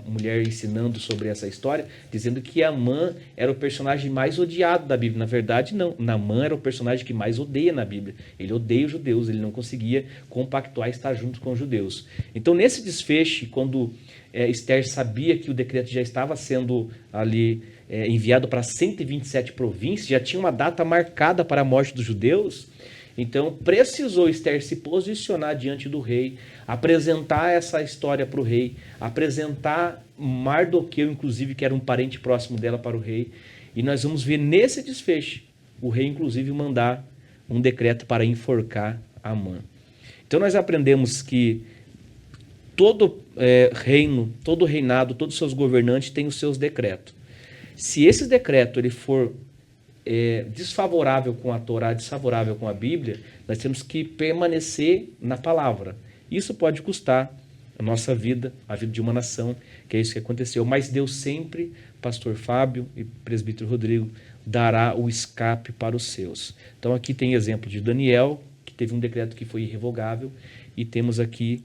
Speaker 2: mulher ensinando sobre essa história, dizendo que Amã era o personagem mais odiado da Bíblia. Na verdade, não. Naamã era o personagem que mais odeia na Bíblia. Ele odeia os judeus, ele não conseguia compactuar e estar junto com os judeus. Então, nesse desfecho, quando Esther sabia que o decreto já estava sendo ali enviado para 127 províncias, já tinha uma data marcada para a morte dos judeus, então precisou Esther se posicionar diante do rei, apresentar essa história para o rei, apresentar Mardoqueu, inclusive, que era um parente próximo dela, para o rei. E nós vamos ver nesse desfecho, o rei, inclusive, mandar um decreto para enforcar Amã. Então nós aprendemos que todo reino, todo reinado, todos os seus governantes têm os seus decretos. Se esse decreto ele for desfavorável com a Torá, desfavorável com a Bíblia, nós temos que permanecer na palavra. Isso pode custar a nossa vida, a vida de uma nação, que é isso que aconteceu. Mas Deus sempre, pastor Fábio e presbítero Rodrigo, dará o escape para os seus. Então aqui tem exemplo de Daniel, que teve um decreto que foi irrevogável, e temos aqui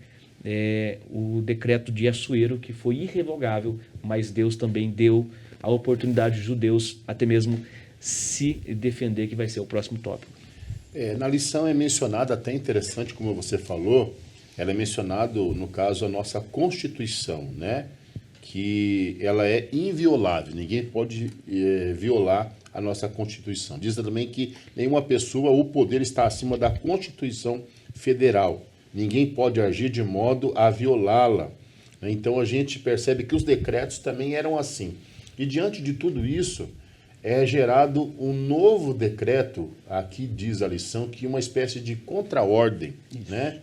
Speaker 2: o decreto de Assuero, que foi irrevogável, mas Deus também deu a oportunidade dos judeus até mesmo se defender, que vai ser o próximo tópico.
Speaker 1: Na lição é mencionado, até interessante, como você falou, ela é mencionado, no caso, a nossa Constituição, né? Que ela é inviolável, ninguém pode violar a nossa Constituição. Diz também que nenhuma pessoa ou poder está acima da Constituição Federal. Ninguém pode agir de modo a violá-la. Então a gente percebe que os decretos também eram assim. E diante de tudo isso, é gerado um novo decreto, aqui diz a lição, que uma espécie de contra-ordem, né?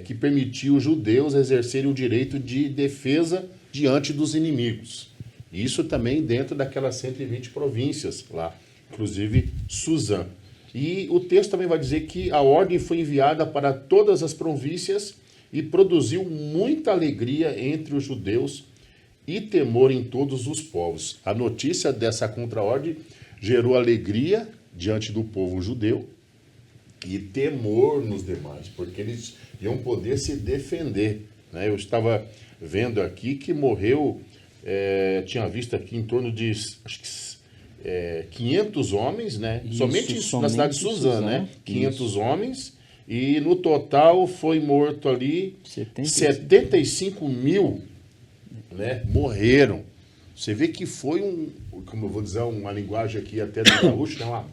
Speaker 1: Que permitiu os judeus exercerem o direito de defesa diante dos inimigos. Isso também dentro daquelas 120 províncias lá, inclusive Suzã. E o texto também vai dizer que a ordem foi enviada para todas as províncias e produziu muita alegria entre os judeus e temor em todos os povos. A notícia dessa contra-ordem gerou alegria diante do povo judeu e temor nos demais, porque eles iam poder se defender, né? Eu estava vendo aqui que morreu, tinha visto aqui em torno de, acho que 500 homens, né?
Speaker 3: Isso,
Speaker 1: somente na cidade de Suzã, né? 500
Speaker 3: isso.
Speaker 1: homens, e no total foi morto ali 75 mil, né? Morreram. Você vê que foi como eu vou dizer, uma linguagem aqui até do gaúcho, né?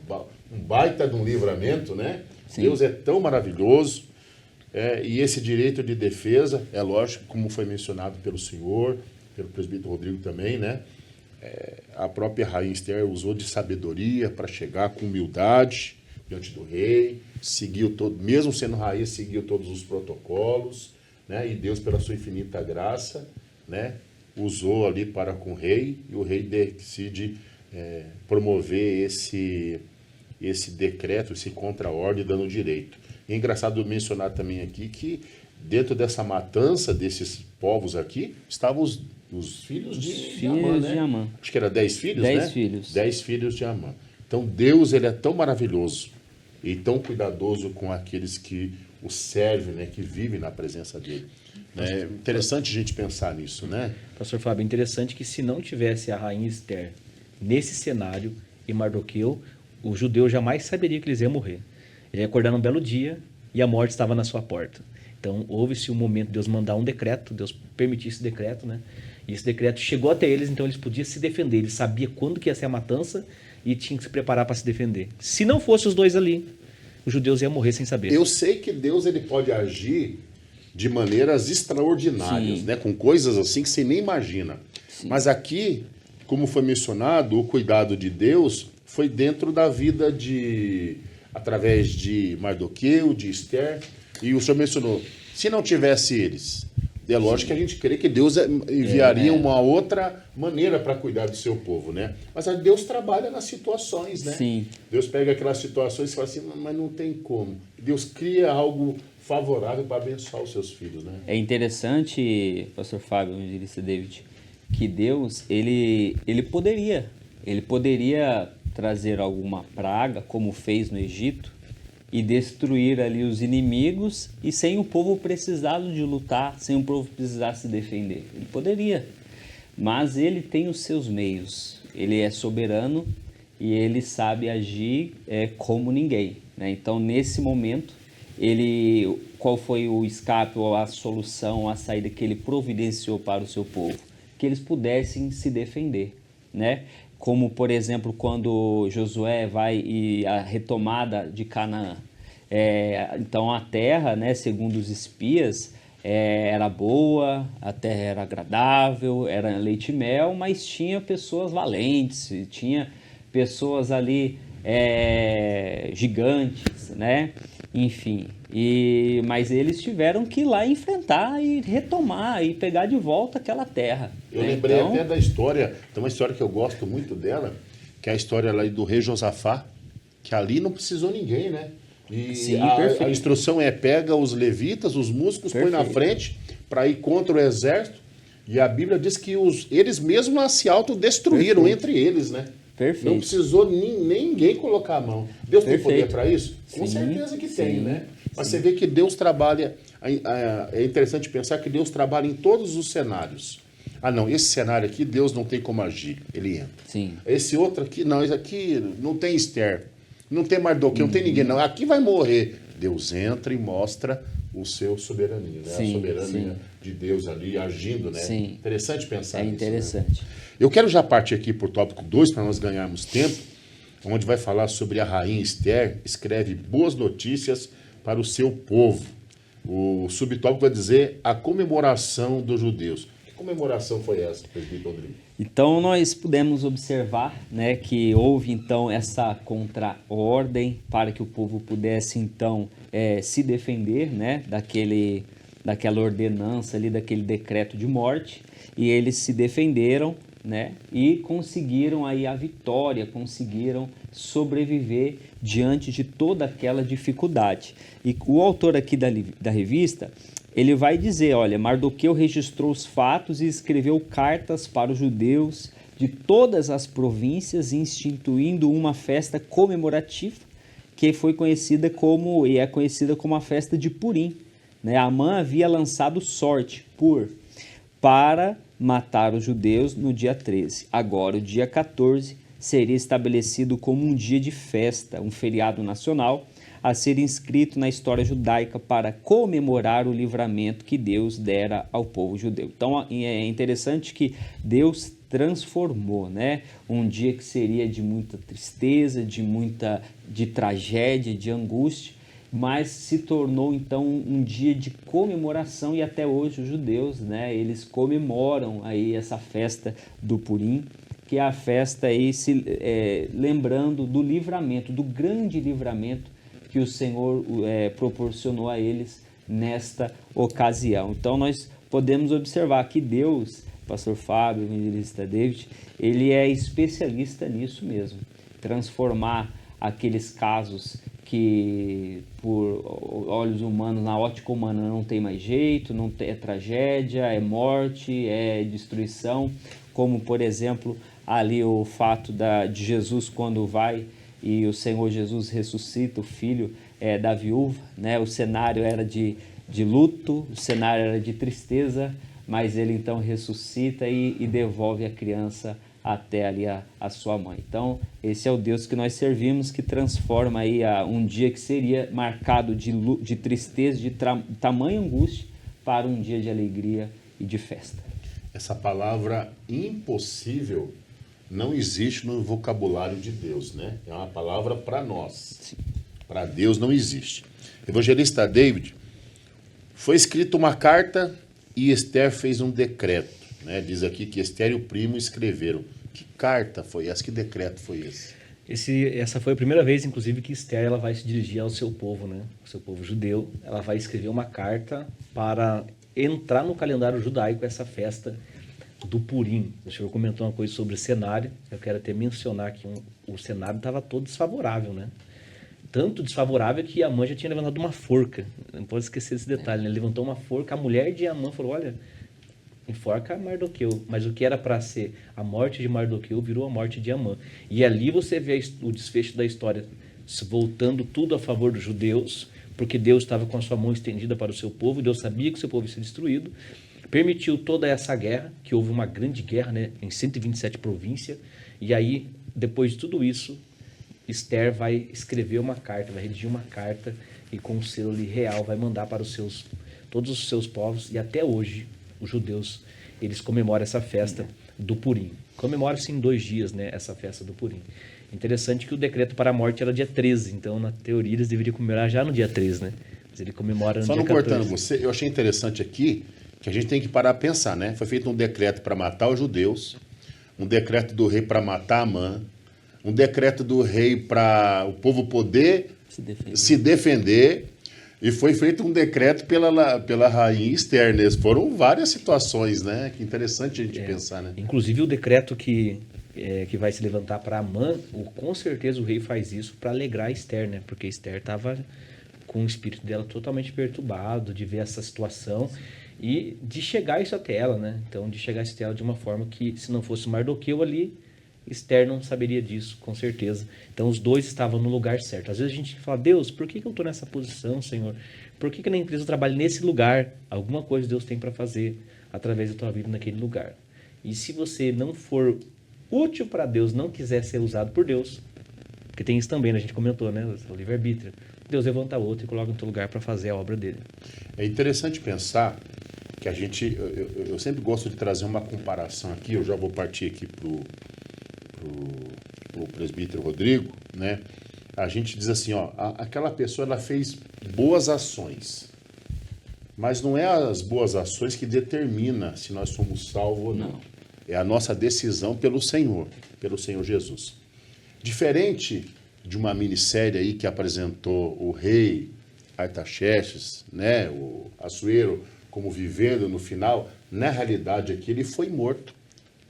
Speaker 1: Um baita de um livramento, né? Sim. Deus é tão maravilhoso, e esse direito de defesa, é lógico, como foi mencionado pelo senhor, pelo presbítero Rodrigo também, né? A própria rainha Esther usou de sabedoria para chegar com humildade diante do rei, mesmo sendo rainha, seguiu todos os protocolos, né? E Deus, pela sua infinita graça, né? Usou ali para com o rei, e o rei decide promover esse decreto, esse contra-ordem, dando direito. E é engraçado mencionar também aqui que dentro dessa matança desses povos aqui, estavam os filhos de Amã, né?
Speaker 3: Amã.
Speaker 1: Acho que era 10 filhos,
Speaker 3: 10
Speaker 1: né?
Speaker 3: filhos.
Speaker 1: 10 filhos de Amã. Então Deus, ele é tão maravilhoso e tão cuidadoso com aqueles que o servem, né? Que vivem na presença dele. É interessante a gente pensar nisso, né?
Speaker 2: Pastor Fábio, interessante que se não tivesse a rainha Esther nesse cenário, e Mardoqueu, o judeu jamais saberia que eles iam morrer. Ele ia acordar num belo dia e a morte estava na sua porta. Então, houve-se um momento de Deus mandar um decreto, Deus permitir esse decreto, né? E esse decreto chegou até eles, então eles podiam se defender. Eles sabiam quando que ia ser a matança e tinham que se preparar para se defender. Se não fosse os dois ali, os judeus iam morrer sem saber.
Speaker 1: Eu sei que Deus ele pode agir de maneiras extraordinárias,
Speaker 3: Sim.
Speaker 1: né? Com coisas assim que você nem imagina.
Speaker 3: Sim.
Speaker 1: Mas aqui, como foi mencionado, o cuidado de Deus foi dentro da vida através de Mardoqueu, de Esther, e o senhor mencionou, se não tivesse eles, é lógico que a gente crê que Deus enviaria uma outra maneira para cuidar do seu povo, né? Mas Deus trabalha nas situações, né?
Speaker 3: Sim.
Speaker 1: Deus pega aquelas situações e fala assim, mas não tem como. Deus cria algo favorável para abençoar os seus filhos, né?
Speaker 3: É interessante, pastor Fábio, evangelista David, que Deus, ele poderia trazer alguma praga, como fez no Egito, e destruir ali os inimigos, e sem o povo precisar de lutar, sem o povo precisar se defender. Ele poderia, mas ele tem os seus meios, ele é soberano e ele sabe agir como ninguém, né? Então, nesse momento, qual foi o escape ou a solução, a saída que ele providenciou para o seu povo? Que eles pudessem se defender, né? Como, por exemplo, quando Josué vai e a retomada de Canaã. Então, a terra, né, segundo os espias, era boa, a terra era agradável, era leite e mel, mas tinha pessoas valentes, tinha pessoas ali gigantes, né? Enfim, mas eles tiveram que ir lá enfrentar e retomar e pegar de volta aquela terra.
Speaker 1: Eu lembrei até da história, tem uma história que eu gosto muito dela, que é a história lá do rei Josafá, que ali não precisou ninguém, né? E
Speaker 3: Sim,
Speaker 1: a instrução pega os levitas, os músicos, põe na frente para ir contra o exército, e a Bíblia diz que eles mesmos se autodestruíram entre eles, né?
Speaker 3: Perfeito.
Speaker 1: Não precisou ninguém colocar a mão. Deus tem poder para isso? Com
Speaker 3: Sim,
Speaker 1: certeza que tem,
Speaker 3: sim,
Speaker 1: né? Mas
Speaker 3: sim.
Speaker 1: você vê que Deus trabalha... É interessante pensar que Deus trabalha em todos os cenários. Ah, não, esse cenário aqui, Deus não tem como agir. Ele entra.
Speaker 3: Sim.
Speaker 1: Esse outro aqui, não, esse aqui não tem Esther, não tem Mardoqueu, não tem ninguém, não. Aqui vai morrer. Deus entra e mostra o seu soberania, né?
Speaker 3: Sim,
Speaker 1: a soberania
Speaker 3: sim.
Speaker 1: de Deus ali agindo, né?
Speaker 3: Sim.
Speaker 1: Interessante pensar nisso.
Speaker 3: Interessante.
Speaker 1: Né? Eu quero já partir aqui para o tópico 2, para nós ganharmos tempo, onde vai falar sobre a rainha Esther, escreve boas notícias para o seu povo. O subtópico vai dizer a comemoração dos judeus. Que comemoração foi essa, presbítero Rodrigo?
Speaker 3: Então, nós pudemos observar, né, que houve, então, essa contraordem para que o povo pudesse, então, se defender, né, daquela ordenança ali, daquele decreto de morte, e eles se defenderam, né, e conseguiram aí a vitória, conseguiram sobreviver diante de toda aquela dificuldade. E o autor aqui da revista, ele vai dizer, olha, Mardoqueu registrou os fatos e escreveu cartas para os judeus de todas as províncias, instituindo uma festa comemorativa que foi conhecida como, e é conhecida como a festa de Purim, né? Amã havia lançado sorte para matar os judeus no dia 13. Agora, o dia 14 seria estabelecido como um dia de festa, um feriado nacional, a ser inscrito na história judaica para comemorar o livramento que Deus dera ao povo judeu. Então, é interessante que Deus transformou, né? Um dia que seria de muita tristeza, de tragédia, de angústia, mas se tornou então um dia de comemoração, e até hoje os judeus, né, eles comemoram aí essa festa do Purim, que é a festa aí lembrando do livramento, do grande livramento que o Senhor proporcionou a eles nesta ocasião. Então nós podemos observar que Deus, pastor Fábio, evangelista David, ele é especialista nisso mesmo, transformar aqueles casos que por olhos humanos, na ótica humana, não tem mais jeito, é tragédia, é morte, é destruição, como por exemplo ali o fato de Jesus quando vai e o Senhor Jesus ressuscita o filho da viúva, né? O cenário era de luto, o cenário era de tristeza, mas ele então ressuscita e devolve a criança até ali a sua mãe. Então, esse é o Deus que nós servimos, que transforma aí um dia que seria marcado de tristeza, de tamanha angústia, para um dia de alegria e de festa.
Speaker 1: Essa palavra impossível não existe no vocabulário de Deus, né? É uma palavra para nós. Para Deus não existe. Evangelista David, foi escrita uma carta e Esther fez um decreto, né? Diz aqui que Esther e o primo escreveram. Que carta foi essa? Que decreto foi esse?
Speaker 2: Essa foi a primeira vez, inclusive, que Esther ela vai se dirigir ao seu povo, né? O seu povo judeu. Ela vai escrever uma carta para entrar no calendário judaico essa festa do Purim. O senhor comentou uma coisa sobre o cenário. Eu quero até mencionar que o cenário estava todo desfavorável, né? Tanto desfavorável que Amã já tinha levantado uma forca. Não pode esquecer esse detalhe, né? Ele levantou uma forca, a mulher de Amã falou, olha, enforca Mardoqueu. Mas o que era para ser a morte de Mardoqueu virou a morte de Amã. E ali você vê o desfecho da história voltando tudo a favor dos judeus, porque Deus estava com a sua mão estendida para o seu povo, Deus sabia que o seu povo ia ser destruído, permitiu toda essa guerra, que houve uma grande guerra, né, em 127 províncias, e aí, depois de tudo isso, Esther vai escrever uma carta, vai redigir uma carta, e com o selo ali real vai mandar para todos os seus povos, e até hoje, os judeus, eles comemoram essa festa do Purim. Comemora-se em 2 dias, né, essa festa do Purim. Interessante que o decreto para a morte era dia 13, então, na teoria, eles deveriam comemorar já no dia 13, né? Mas ele comemora no
Speaker 1: Só
Speaker 2: dia
Speaker 1: não
Speaker 2: 14.
Speaker 1: cortando você, eu achei interessante aqui que a gente tem que parar a pensar, né? Foi feito um decreto para matar os judeus, um decreto do rei para matar Amã, um decreto do rei para o povo poder se defender, e foi feito um decreto pela rainha Esther, né? Foram várias situações, né? Que interessante a gente pensar, né?
Speaker 2: Inclusive o decreto que vai se levantar para Amã, com certeza o rei faz isso para alegrar Esther, né? Porque Esther estava com o espírito dela totalmente perturbado de ver essa situação e de chegar isso até ela, né? Então, de chegar isso até ela de uma forma que, se não fosse Mardoqueu ali, Esther não saberia disso, com certeza. Então, os dois estavam no lugar certo. Às vezes a gente fala, Deus, por que eu estou nessa posição, Senhor? Por que nem empresa eu trabalho nesse lugar? Alguma coisa Deus tem para fazer através da tua vida naquele lugar. E se você não for útil para Deus, não quiser ser usado por Deus, porque tem isso também, né? A gente comentou, né? O livre-arbítrio. Deus levanta outro e coloca no teu lugar para fazer a obra dele.
Speaker 1: É interessante pensar que a gente... Eu sempre gosto de trazer uma comparação aqui, eu já vou partir aqui pro presbítero Rodrigo, né? A gente diz assim, ó, aquela pessoa ela fez boas ações, mas não é as boas ações que determina se nós somos salvos ou não. É a nossa decisão pelo Senhor Jesus. Diferente de uma minissérie aí que apresentou o rei Artaxerxes, né, o Assuero, como vivendo no final, na realidade aqui ele foi morto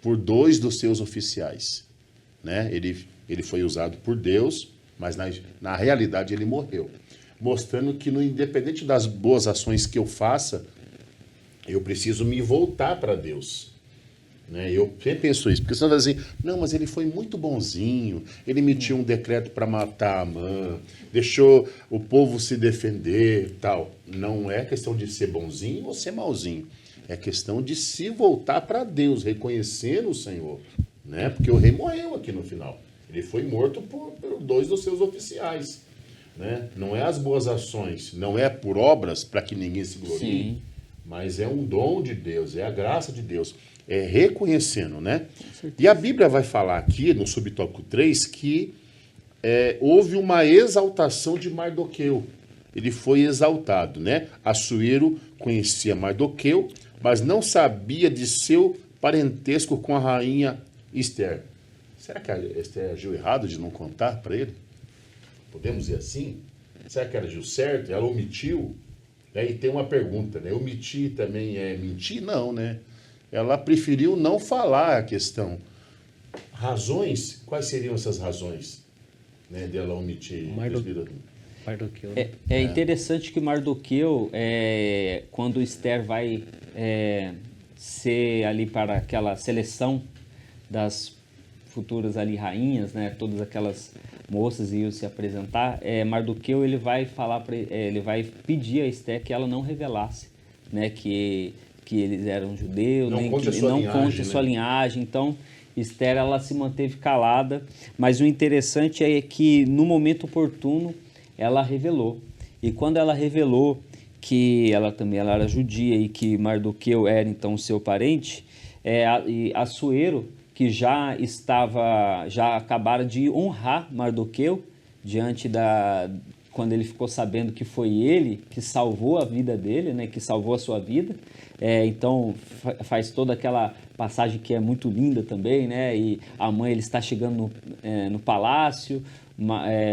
Speaker 1: por 2 dos seus oficiais, né? Ele foi usado por Deus, mas na realidade ele morreu, mostrando que independente das boas ações que eu faça, eu preciso me voltar para Deus. Né? Eu sempre penso isso, porque você vai dizer, não, mas ele foi muito bonzinho, ele emitiu um decreto para matar Amã, deixou o povo se defender, tal. Não é questão de ser bonzinho ou ser malzinho, é questão de se voltar para Deus, reconhecendo o Senhor, né? Porque o rei morreu aqui no final, ele foi morto por 2 dos seus oficiais, né? Não é as boas ações, não é por obras para que ninguém se glorie, sim, mas é um dom de Deus, é a graça de Deus. É reconhecendo, né? E a Bíblia vai falar aqui, no subtópico 3, que houve uma exaltação de Mardoqueu. Ele foi exaltado, né? Assuero conhecia Mardoqueu, mas não sabia de seu parentesco com a rainha Esther. Será que a Esther agiu errado de não contar para ele? Podemos dizer assim? Será que ela agiu certo? Ela omitiu? E tem uma pergunta, né? Omitir também é mentir? Não, né? Ela preferiu não falar a questão. Razões? Quais seriam essas razões, né, dela omitir?
Speaker 2: Mardoqueu.
Speaker 3: É interessante que Mardoqueu, quando Esther vai ser ali para aquela seleção das futuras ali rainhas, né, todas aquelas moças iam se apresentar, Mardoqueu ele vai ele vai pedir a Esther que ela não revelasse, né, que eles eram judeus,
Speaker 1: não
Speaker 3: nem
Speaker 1: conte
Speaker 3: que
Speaker 1: a sua
Speaker 3: não
Speaker 1: linhagem,
Speaker 3: conte a sua linhagem. Então, Esther, ela se manteve calada, mas o interessante é que no momento oportuno ela revelou. E quando ela revelou que ela era judia e que Mardoqueu era então seu parente, e Assuero, que já acabaram de honrar Mardoqueu diante quando ele ficou sabendo que foi ele que salvou a vida dele, né, que salvou a sua vida. Então faz toda aquela passagem que é muito linda também, né? E Amã, ele está chegando no palácio,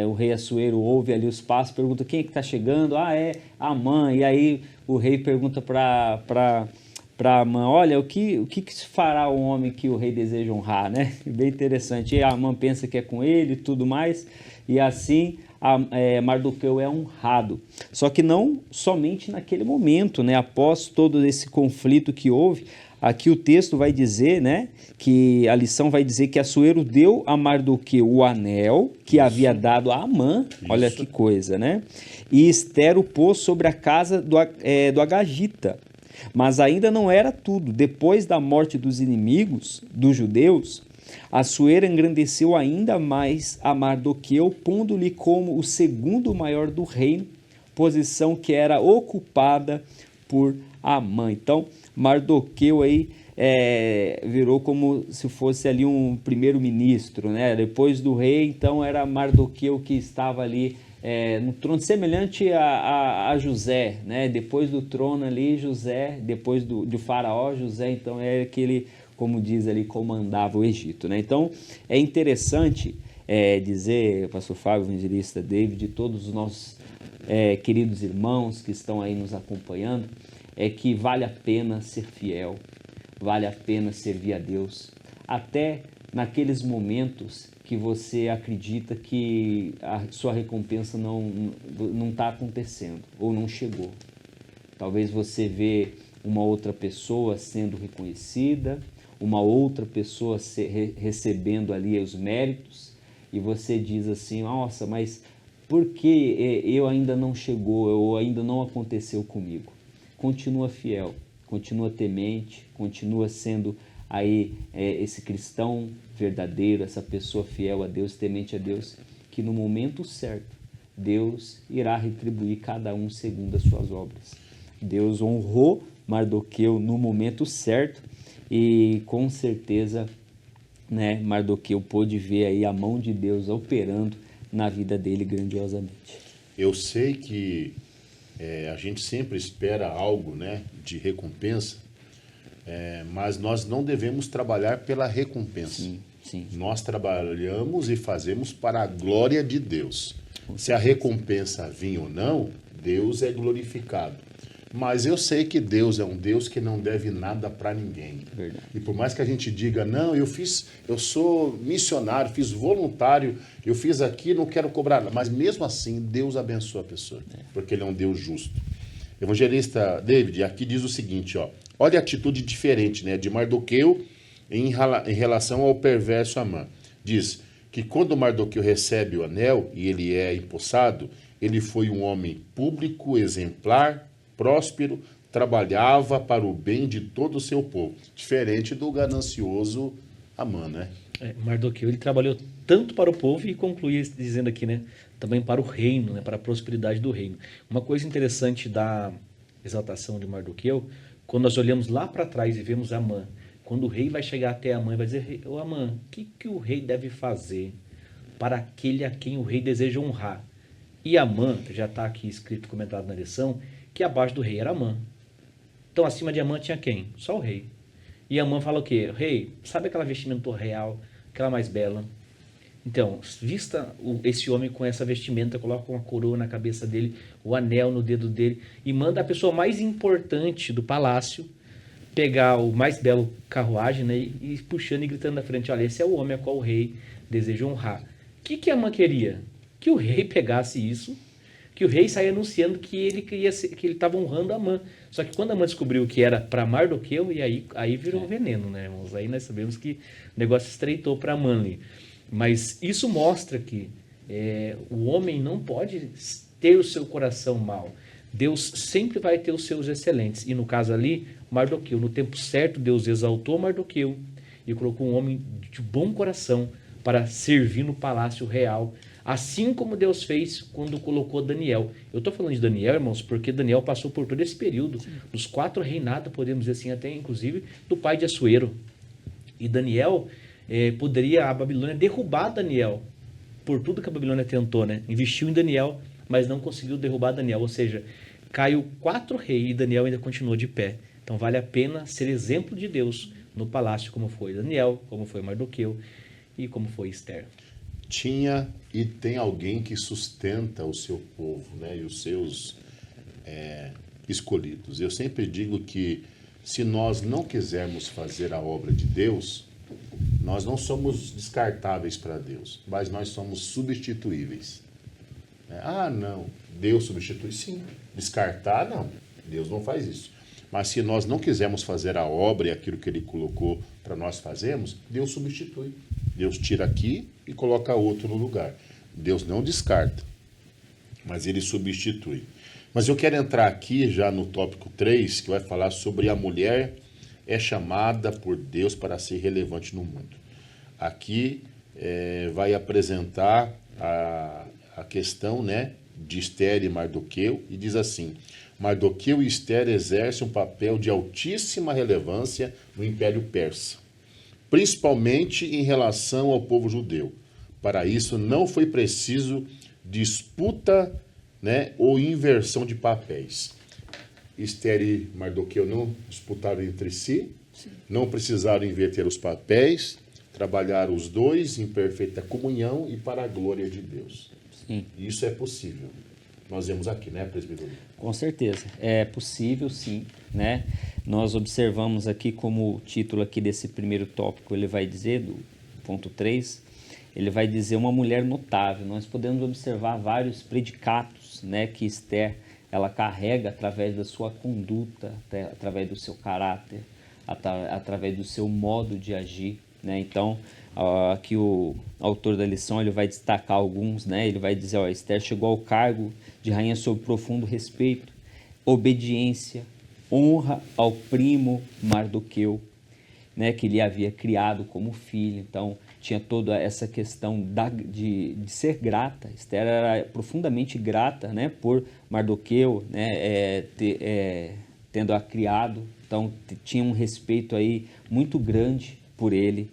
Speaker 3: o rei Assuero ouve ali os passos, pergunta quem é que está chegando. É Amã. E aí o rei pergunta para Amã, olha, o que se fará o homem que o rei deseja honrar, né? Bem interessante. E Amã pensa que é com ele e tudo mais, e assim Mardoqueu é honrado. Só que não somente naquele momento, né? Após todo esse conflito que houve, aqui o texto vai dizer, né, que a lição vai dizer que Assuero deu a Mardoqueu o anel que havia dado a Amã. Olha que coisa, né? E Esther o pôs sobre a casa do Agagita. Mas ainda não era tudo. Depois da morte dos inimigos, dos judeus, Assuero engrandeceu ainda mais a Mardoqueu, pondo-lhe como o segundo maior do reino, posição que era ocupada por Amã. Então, Mardoqueu aí virou como se fosse ali um primeiro-ministro, né? Depois do rei, então era Mardoqueu que estava ali no trono, semelhante a José, né? Depois do trono ali, José, depois do faraó, José, então é aquele, como diz ali, comandava o Egito, né? Então é interessante dizer, pastor Fábio, evangelista David, todos os nossos queridos irmãos que estão aí nos acompanhando, que vale a pena ser fiel, vale a pena servir a Deus, até naqueles momentos que você acredita que a sua recompensa não está acontecendo ou não chegou. Talvez você vê uma outra pessoa sendo reconhecida, uma outra pessoa recebendo ali os méritos, e você diz assim, nossa, mas por que eu ainda não chegou, ou ainda não aconteceu comigo? Continua fiel, continua temente, continua sendo aí esse cristão verdadeiro, essa pessoa fiel a Deus, temente a Deus, que no momento certo Deus irá retribuir cada um segundo as suas obras. Deus honrou Mardoqueu no momento certo e com certeza, né, Mardoqueu pôde ver aí a mão de Deus operando na vida dele grandiosamente.
Speaker 1: Eu sei que a gente sempre espera algo, né, de recompensa, mas nós não devemos trabalhar pela recompensa.
Speaker 3: Sim.
Speaker 1: Nós trabalhamos e fazemos para a glória de Deus. Se a recompensa vir ou não, Deus é glorificado. Mas eu sei que Deus é um Deus que não deve nada para ninguém.
Speaker 3: Verdade.
Speaker 1: E por mais que a gente diga, não, eu sou missionário, fiz voluntário, eu fiz aqui, não quero cobrar nada. Mas mesmo assim, Deus abençoa a pessoa, porque Ele é um Deus justo. Evangelista David, aqui diz o seguinte, olha a atitude diferente, né, de Mardoqueu em relação ao perverso Amã. Diz que quando Mardoqueu recebe o anel e ele é empossado, ele foi um homem público, exemplar, próspero, trabalhava para o bem de todo o seu povo. Diferente do ganancioso Amã, né?
Speaker 2: Mardoqueu, ele trabalhou tanto para o povo e conclui dizendo aqui, né, também para o reino, né, para a prosperidade do reino. Uma coisa interessante da exaltação de Mardoqueu, quando nós olhamos lá para trás e vemos Amã, quando o rei vai chegar até Amã e vai dizer, ô Amã, o que o rei deve fazer para aquele a quem o rei deseja honrar? E Amã, já está aqui escrito, comentado na lição, que abaixo do rei era Amã. Então acima de Amã tinha quem? Só o rei. E Amã fala o quê? Rei, sabe aquela vestimenta real, aquela mais bela? Então, vista esse homem com essa vestimenta, coloca uma coroa na cabeça dele, o anel no dedo dele, e manda a pessoa mais importante do palácio pegar o mais belo carruagem, né, e puxando e gritando na frente, olha, esse é o homem a qual o rei deseja honrar. O que Amã queria? Que o rei pegasse isso, que o rei saia anunciando que ele estava honrando Amã. Só que quando Amã descobriu que era para Mardoqueu, e aí virou veneno, né, irmãos? Aí nós sabemos que o negócio estreitou para Amã ali. Mas isso mostra que o homem não pode ter o seu coração mau. Deus sempre vai ter os seus excelentes. E no caso ali, Mardoqueu, no tempo certo, Deus exaltou Mardoqueu e colocou um homem de bom coração para servir no palácio real, assim como Deus fez quando colocou Daniel. Eu estou falando de Daniel, irmãos, porque Daniel passou por todo esse período, dos 4 reinados, podemos dizer assim, até inclusive do pai de Assuero. E Daniel, poderia a Babilônia derrubar Daniel, por tudo que a Babilônia tentou, né? Investiu em Daniel, mas não conseguiu derrubar Daniel, ou seja, caiu 4 reis e Daniel ainda continuou de pé. Então vale a pena ser exemplo de Deus no palácio, como foi Daniel, como foi Mardoqueu e como foi Esther.
Speaker 1: Tinha e tem alguém que sustenta o seu povo, né, e os seus escolhidos. Eu sempre digo que se nós não quisermos fazer a obra de Deus, nós não somos descartáveis para Deus, mas nós somos substituíveis. Ah, não, Deus substitui? Sim. Descartar? Não, Deus não faz isso. Mas se nós não quisermos fazer a obra e aquilo que Ele colocou para nós fazermos, Deus substitui. Deus tira aqui e coloca outro no lugar. Deus não descarta, mas Ele substitui. Mas eu quero entrar aqui já no tópico 3, que vai falar sobre a mulher é chamada por Deus para ser relevante no mundo. Aqui vai apresentar a questão, né, de Esther e Mardoqueu, e diz assim: Mardoqueu e Esther exercem um papel de altíssima relevância no Império Persa, principalmente em relação ao povo judeu. Para isso não foi preciso disputa, né, ou inversão de papéis. Esther e Mardoqueu não disputaram entre si, não precisaram inverter os papéis, trabalharam os dois em perfeita comunhão e para a glória de Deus.
Speaker 3: Sim.
Speaker 1: Isso é possível. Nós vemos aqui, né, presbítero?
Speaker 3: Com certeza, é possível sim, né? Nós observamos aqui como o título aqui desse primeiro tópico, ele vai dizer, do ponto 3, ele vai dizer uma mulher notável. Nós podemos observar vários predicados, né, que Esther, ela carrega através da sua conduta, através do seu caráter, através do seu modo de agir, né? Então, aqui o autor da lição, ele vai destacar alguns, né? Ele vai dizer, Esther chegou ao cargo de rainha sob profundo respeito, obediência, honra ao primo Mardoqueu, né? Que ele havia criado como filho. Então, tinha toda essa questão de ser grata. Esther era profundamente grata, né, por Mardoqueu, né, tendo-a criado. Então, tinha um respeito aí muito grande por ele.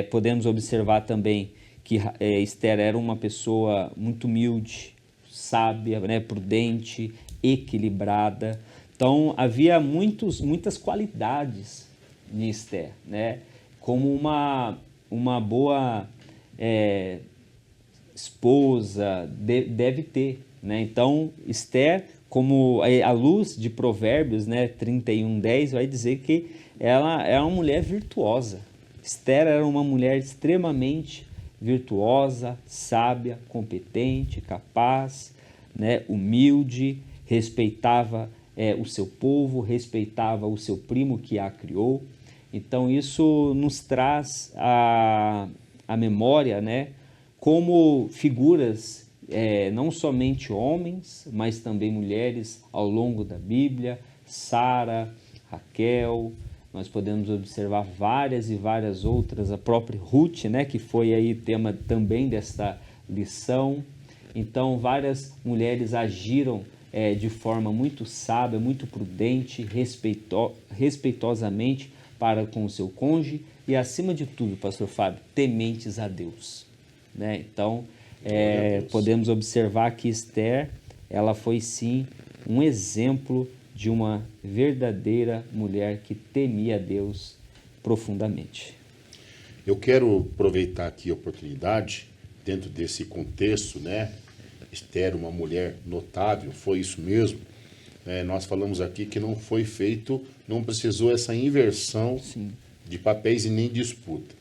Speaker 3: Podemos observar também que Esther era uma pessoa muito humilde, sábia, né, prudente, equilibrada. Então, havia muitas qualidades em Esther, né, como uma boa esposa deve ter, né? Então, Esther, como a luz de Provérbios, né, 31:10, vai dizer que ela é uma mulher virtuosa. Esther era uma mulher extremamente virtuosa, sábia, competente, capaz, né, humilde, respeitava o seu povo, respeitava o seu primo que a criou. Então, isso nos traz a memória, né, como figuras, não somente homens, mas também mulheres ao longo da Bíblia. Sara, Raquel, nós podemos observar várias e várias outras, a própria Ruth, né, que foi aí tema também desta lição. Então, várias mulheres agiram de forma muito sábia, muito prudente, respeitosamente para com o seu cônjuge e, acima de tudo, pastor Fábio, tementes a Deus, né? Então, podemos observar que Esther, ela foi sim um exemplo de uma verdadeira mulher que temia a Deus profundamente.
Speaker 1: Eu quero aproveitar aqui a oportunidade, dentro desse contexto, né? Esther, uma mulher notável, foi isso mesmo. Nós falamos aqui que não foi feito, não precisou essa inversão Sim. de papéis e nem disputa.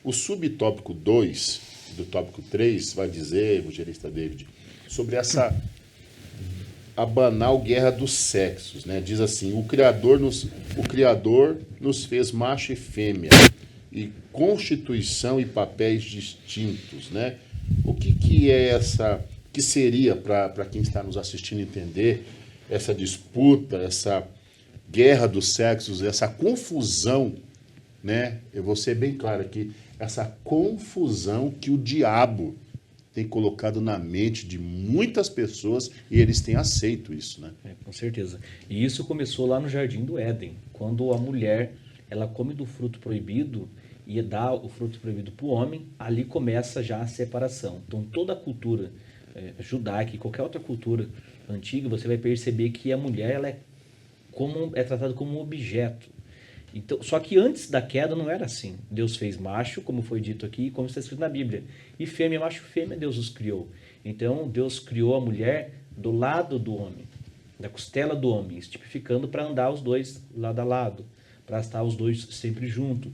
Speaker 1: O subtópico 2 do tópico 3 vai dizer, evangelista David, sobre a banal guerra dos sexos, né? Diz assim: o Criador nos fez macho e fêmea, e constituição e papéis distintos, né? O que é essa, que seria, para quem está nos assistindo entender, essa disputa, essa guerra dos sexos, essa confusão né? Eu vou ser bem claro aqui, essa confusão que o diabo tem colocado na mente de muitas pessoas e eles têm aceito isso, né?
Speaker 2: Com certeza. E isso começou lá no Jardim do Éden, quando a mulher ela come do fruto proibido e dá o fruto proibido para o homem, ali começa já a separação. Então toda a cultura judaica e qualquer outra cultura antiga, você vai perceber que a mulher ela é tratada como um objeto. Então, só que antes da queda não era assim. Deus fez macho, como foi dito aqui, como está escrito na Bíblia. E fêmea, macho e fêmea, Deus os criou. Então, Deus criou a mulher do lado do homem, da costela do homem, estipificando para andar os dois lado a lado, para estar os dois sempre juntos.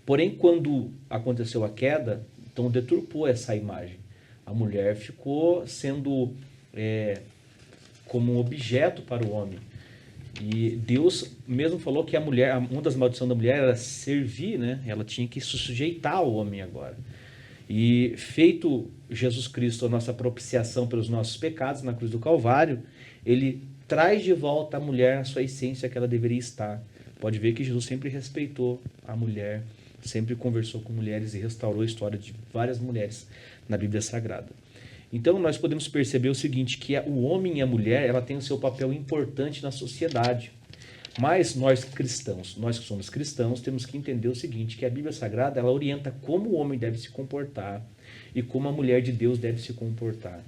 Speaker 2: Porém, quando aconteceu a queda, então deturpou essa imagem. A mulher ficou sendo como um objeto para o homem. E Deus mesmo falou que a mulher, uma das maldições da mulher era servir, né? Ela tinha que se sujeitar ao homem agora. E feito Jesus Cristo a nossa propiciação pelos nossos pecados na cruz do Calvário, ele traz de volta a mulher na sua essência que ela deveria estar. Pode ver que Jesus sempre respeitou a mulher, sempre conversou com mulheres e restaurou a história de várias mulheres na Bíblia Sagrada. Então nós podemos perceber o seguinte, que o homem e a mulher ela tem o seu papel importante na sociedade. Mas nós cristãos, nós que somos cristãos, temos que entender o seguinte, que a Bíblia Sagrada ela orienta como o homem deve se comportar e como a mulher de Deus deve se comportar.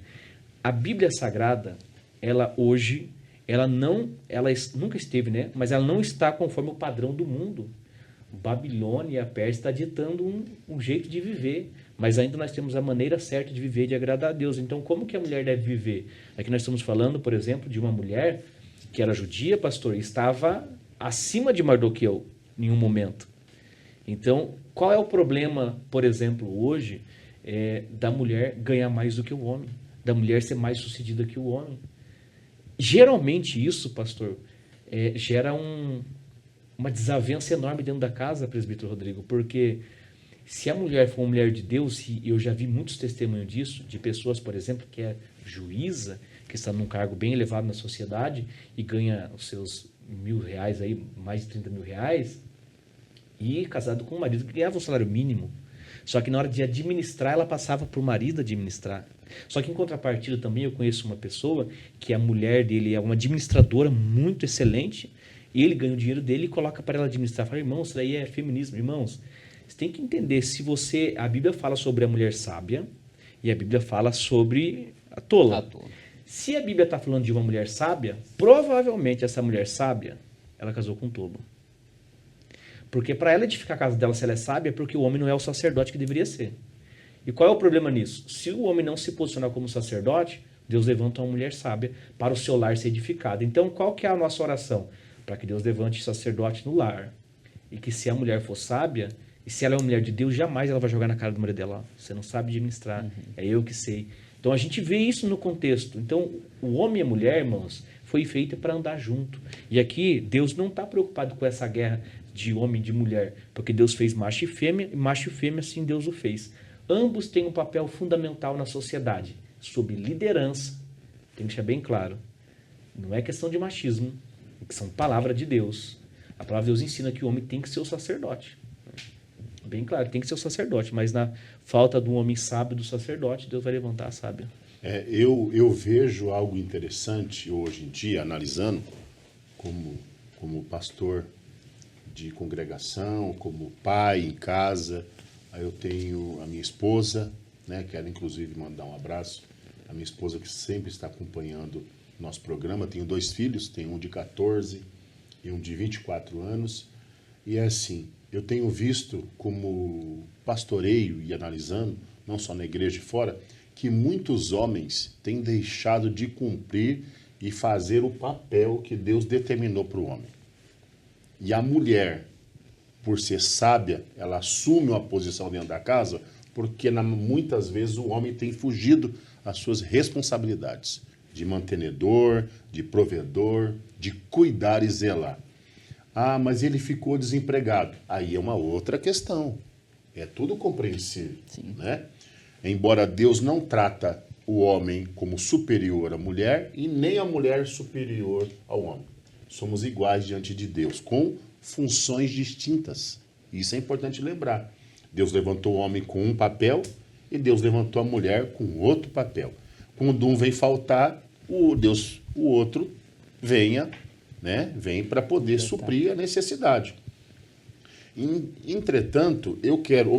Speaker 2: A Bíblia Sagrada, ela hoje, ela nunca esteve, né? Mas ela não está conforme o padrão do mundo. Babilônia e a Pérsia está ditando um jeito de viver, mas ainda nós temos a maneira certa de viver, de agradar a Deus. Então, como que a mulher deve viver? Aqui nós estamos falando, por exemplo, de uma mulher que era judia, pastor, e estava acima de Mardoqueu em um momento. Então, qual é o problema, por exemplo, hoje, da mulher ganhar mais do que o homem, da mulher ser mais sucedida que o homem? Geralmente isso, pastor, gera uma desavença enorme dentro da casa, presbítero Rodrigo, porque se a mulher for uma mulher de Deus, e eu já vi muitos testemunhos disso, de pessoas, por exemplo, que é juíza, que está num cargo bem elevado na sociedade e ganha os seus R$1.000 aí, mais de R$30.000, e casado com um marido que ganhava um salário mínimo. Só que na hora de administrar, ela passava para o marido administrar. Só que em contrapartida também eu conheço uma pessoa que a mulher dele é uma administradora muito excelente, e ele ganha o dinheiro dele e coloca para ela administrar. Fala, irmãos, isso daí é feminismo. Irmãos, você tem que entender, a Bíblia fala sobre a mulher sábia e a Bíblia fala sobre a tola. Se a Bíblia está falando de uma mulher sábia, provavelmente essa mulher sábia, ela casou com um tolo. Porque para ela edificar a casa dela, se ela é sábia, é porque o homem não é o sacerdote que deveria ser. E qual é o problema nisso? Se o homem não se posicionar como sacerdote, Deus levanta uma mulher sábia para o seu lar ser edificado. Então, qual que é a nossa oração? Para que Deus levante sacerdote no lar. E que se a mulher for sábia, e se ela é uma mulher de Deus, jamais ela vai jogar na cara do marido dela. Você não sabe administrar, é eu que sei. Então a gente vê isso no contexto. Então o homem e a mulher, irmãos, foi feito para andar junto. E aqui Deus não está preocupado com essa guerra de homem e de mulher, porque Deus fez macho e fêmea assim Deus o fez. Ambos têm um papel fundamental na sociedade, sob liderança. Tem que deixar bem claro. Não é questão de machismo, que são palavra de Deus. A palavra de Deus ensina que o homem tem que ser o sacerdote. Bem claro, tem que ser o sacerdote, mas na falta de um homem sábio do sacerdote, Deus vai levantar a sábia.
Speaker 1: Eu vejo algo interessante hoje em dia, analisando como pastor de congregação, como pai em casa. Aí eu tenho a minha esposa, né, quero inclusive mandar um abraço, a minha esposa que sempre está acompanhando nosso programa. Tenho 2 filhos, tenho um de 14 e um de 24 anos. E é assim, eu tenho visto como pastoreio e analisando, não só na igreja e fora, que muitos homens têm deixado de cumprir e fazer o papel que Deus determinou para o homem. E a mulher, por ser sábia, ela assume uma posição dentro da casa, porque muitas vezes o homem tem fugido às suas responsabilidades de mantenedor, de provedor, de cuidar e zelar. Ah, mas ele ficou desempregado. Aí é uma outra questão. É tudo compreensível, né? Embora Deus não trata o homem como superior à mulher e nem a mulher superior ao homem. Somos iguais diante de Deus, com funções distintas. Isso é importante lembrar. Deus levantou o homem com um papel e Deus levantou a mulher com outro papel. Quando um vem faltar, o outro vem para poder suprir a necessidade. Entretanto, eu quero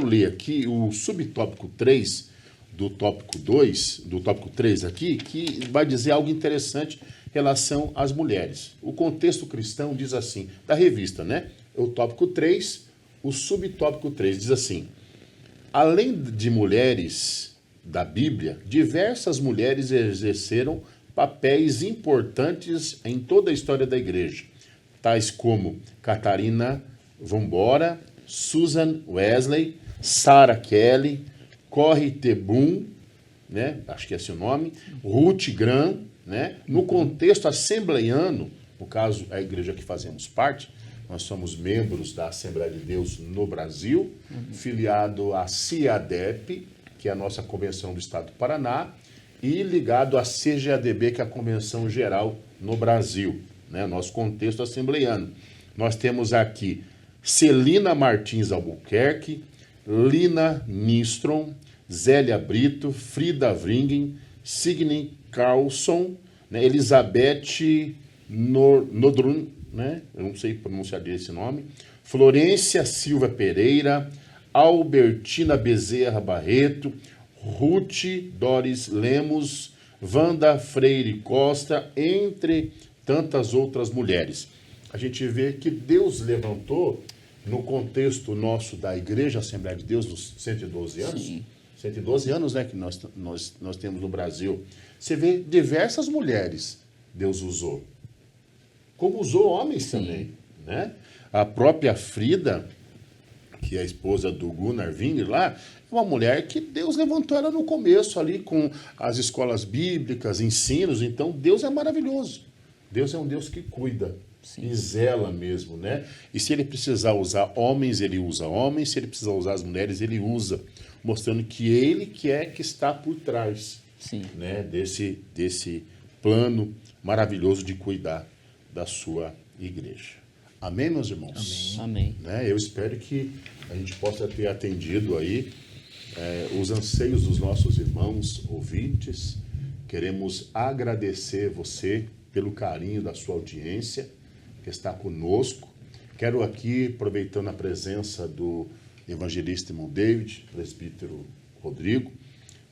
Speaker 1: ler aqui o subtópico 3 do tópico 2, do tópico 3 aqui, que vai dizer algo interessante em relação às mulheres. O contexto cristão diz assim, da revista, né? O tópico 3, o subtópico 3 diz assim: além de mulheres da Bíblia, diversas mulheres exerceram papéis importantes em toda a história da igreja, tais como Catarina Vambora, Susan Wesley, Sarah Kelly, Corrie ten Boom, né? Acho que é esse o nome, Ruth Graham, né? No contexto assembleiano, no caso a igreja que fazemos parte, nós somos membros da Assembleia de Deus no Brasil, filiado à CIADEP, que é a nossa Convenção do Estado do Paraná, e ligado à CGADB, que é a Convenção Geral no Brasil, né? Nosso contexto assembleiano. Nós temos aqui Celina Martins Albuquerque, Lina Nistrom, Zélia Brito, Frida Vringen, Signe Carlson, né? Elizabeth Nodrun, né? Eu não sei pronunciar esse nome, Florência Silva Pereira, Albertina Bezerra Barreto, Ruth Doris Lemos, Wanda Freire Costa, entre tantas outras mulheres. A gente vê que Deus levantou, no contexto nosso da Igreja Assembleia de Deus, nos 112 anos,
Speaker 3: Sim.
Speaker 1: 112 anos, né, que nós temos no Brasil, você vê diversas mulheres Deus usou, como usou homens também, né? A própria Frida, que é a esposa do Gunnar Wingre lá, é uma mulher que Deus levantou ela no começo ali com as escolas bíblicas, ensinos. Então Deus é maravilhoso. Deus é um Deus que cuida. Sim. E zela mesmo, né? E se ele precisar usar homens, ele usa homens. Se ele precisar usar as mulheres, ele usa. Mostrando que ele que está por trás, sim, né, desse plano maravilhoso de cuidar da sua igreja. Amém, meus irmãos?
Speaker 3: Amém.
Speaker 1: Né? Eu espero que a gente possa ter atendido aí os anseios dos nossos irmãos ouvintes. Queremos agradecer você pelo carinho da sua audiência que está conosco. Quero aqui, aproveitando a presença do evangelista irmão David, presbítero Rodrigo,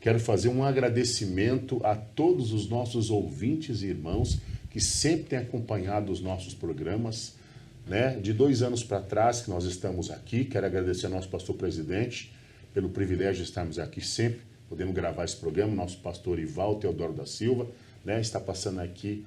Speaker 1: quero fazer um agradecimento a todos os nossos ouvintes e irmãos que sempre têm acompanhado os nossos programas, né? De 2 anos para trás que nós estamos aqui. Quero agradecer ao nosso pastor presidente pelo privilégio de estarmos aqui sempre, podendo gravar esse programa. Nosso pastor Ival Teodoro da Silva, né, está passando aqui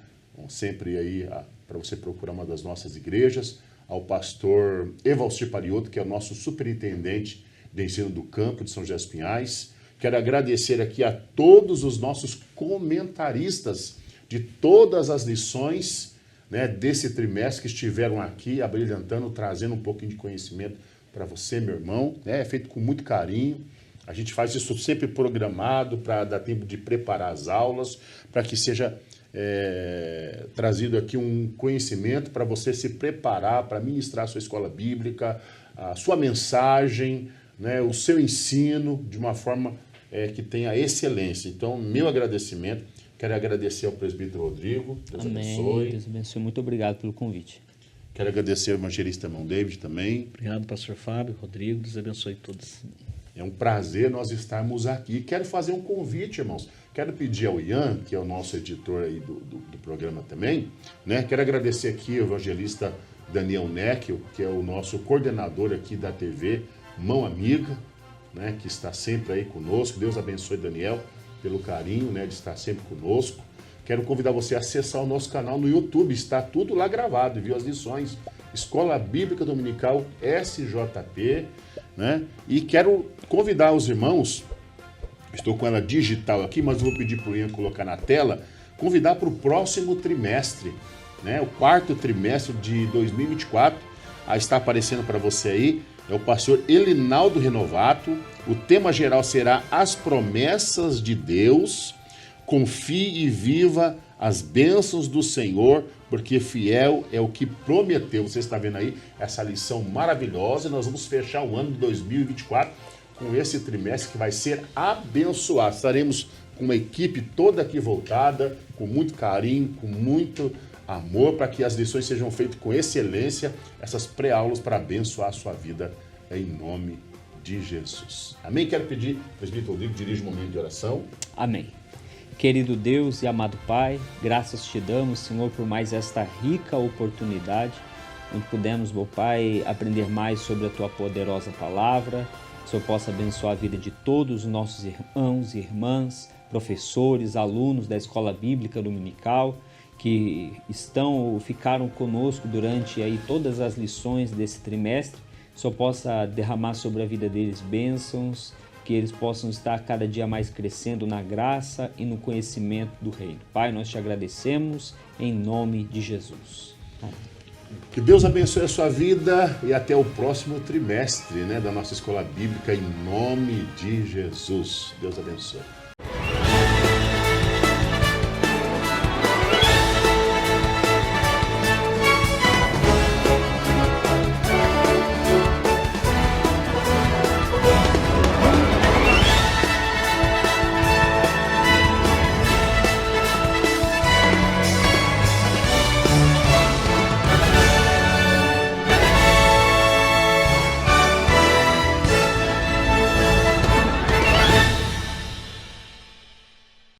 Speaker 1: sempre aí para você procurar uma das nossas igrejas. Ao pastor Evalcir Pariotto, que é o nosso superintendente de ensino do campo de São José dos Pinhais. Quero agradecer aqui a todos os nossos comentaristas de todas as lições, né, desse trimestre que estiveram aqui abrilhantando, trazendo um pouquinho de conhecimento para você, meu irmão. É feito com muito carinho. A gente faz isso sempre programado para dar tempo de preparar as aulas, para que seja trazido aqui um conhecimento para você se preparar para ministrar a sua escola bíblica, a sua mensagem, né, o seu ensino de uma forma que tenha excelência. Então, meu agradecimento. Quero agradecer ao presbítero Rodrigo. Deus abençoe.
Speaker 3: Deus abençoe. Muito obrigado pelo convite.
Speaker 1: Quero agradecer ao evangelista irmão David também.
Speaker 2: Obrigado, pastor Fábio, Rodrigo. Deus abençoe todos.
Speaker 1: É um prazer nós estarmos aqui. Quero fazer um convite, irmãos. Quero pedir ao Ian, que é o nosso editor aí do programa também, né? Quero agradecer aqui ao evangelista Daniel Neckel, que é o nosso coordenador aqui da TV Mão Amiga, né? Que está sempre aí conosco. Deus abençoe Daniel pelo carinho, né, de estar sempre conosco. Quero convidar você a acessar o nosso canal no YouTube. Está tudo lá gravado, viu? As lições. Escola Bíblica Dominical SJP, né? E quero convidar os irmãos, estou com ela digital aqui, mas vou pedir para o Ian colocar na tela, convidar para o próximo trimestre, né? O 4º trimestre de 2024, aí está aparecendo para você aí, é o pastor Elinaldo Renovato. O tema geral será As Promessas de Deus. Confie e viva as bênçãos do Senhor, porque fiel é o que prometeu. Você está vendo aí essa lição maravilhosa, e nós vamos fechar o ano de 2024 com esse trimestre que vai ser abençoado. Estaremos com uma equipe toda aqui voltada, com muito carinho, com muito amor, para que as lições sejam feitas com excelência, essas pré-aulas para abençoar a sua vida, em nome de Jesus. Amém? Quero pedir, presbítero Rodrigo, dirija um momento de oração.
Speaker 3: Amém. Querido Deus e amado Pai, graças te damos, Senhor, por mais esta rica oportunidade, onde pudemos, meu Pai, aprender mais sobre a Tua poderosa palavra. Que o Senhor possa abençoar a vida de todos os nossos irmãos e irmãs, professores, alunos da Escola Bíblica Dominical, que ficaram conosco durante aí todas as lições desse trimestre. Que o Senhor possa derramar sobre a vida deles bênçãos, que eles possam estar cada dia mais crescendo na graça e no conhecimento do Reino. Pai, nós te agradecemos em nome de Jesus. Amém.
Speaker 1: Que Deus abençoe a sua vida e até o próximo trimestre, da nossa Escola Bíblica, em nome de Jesus. Deus abençoe.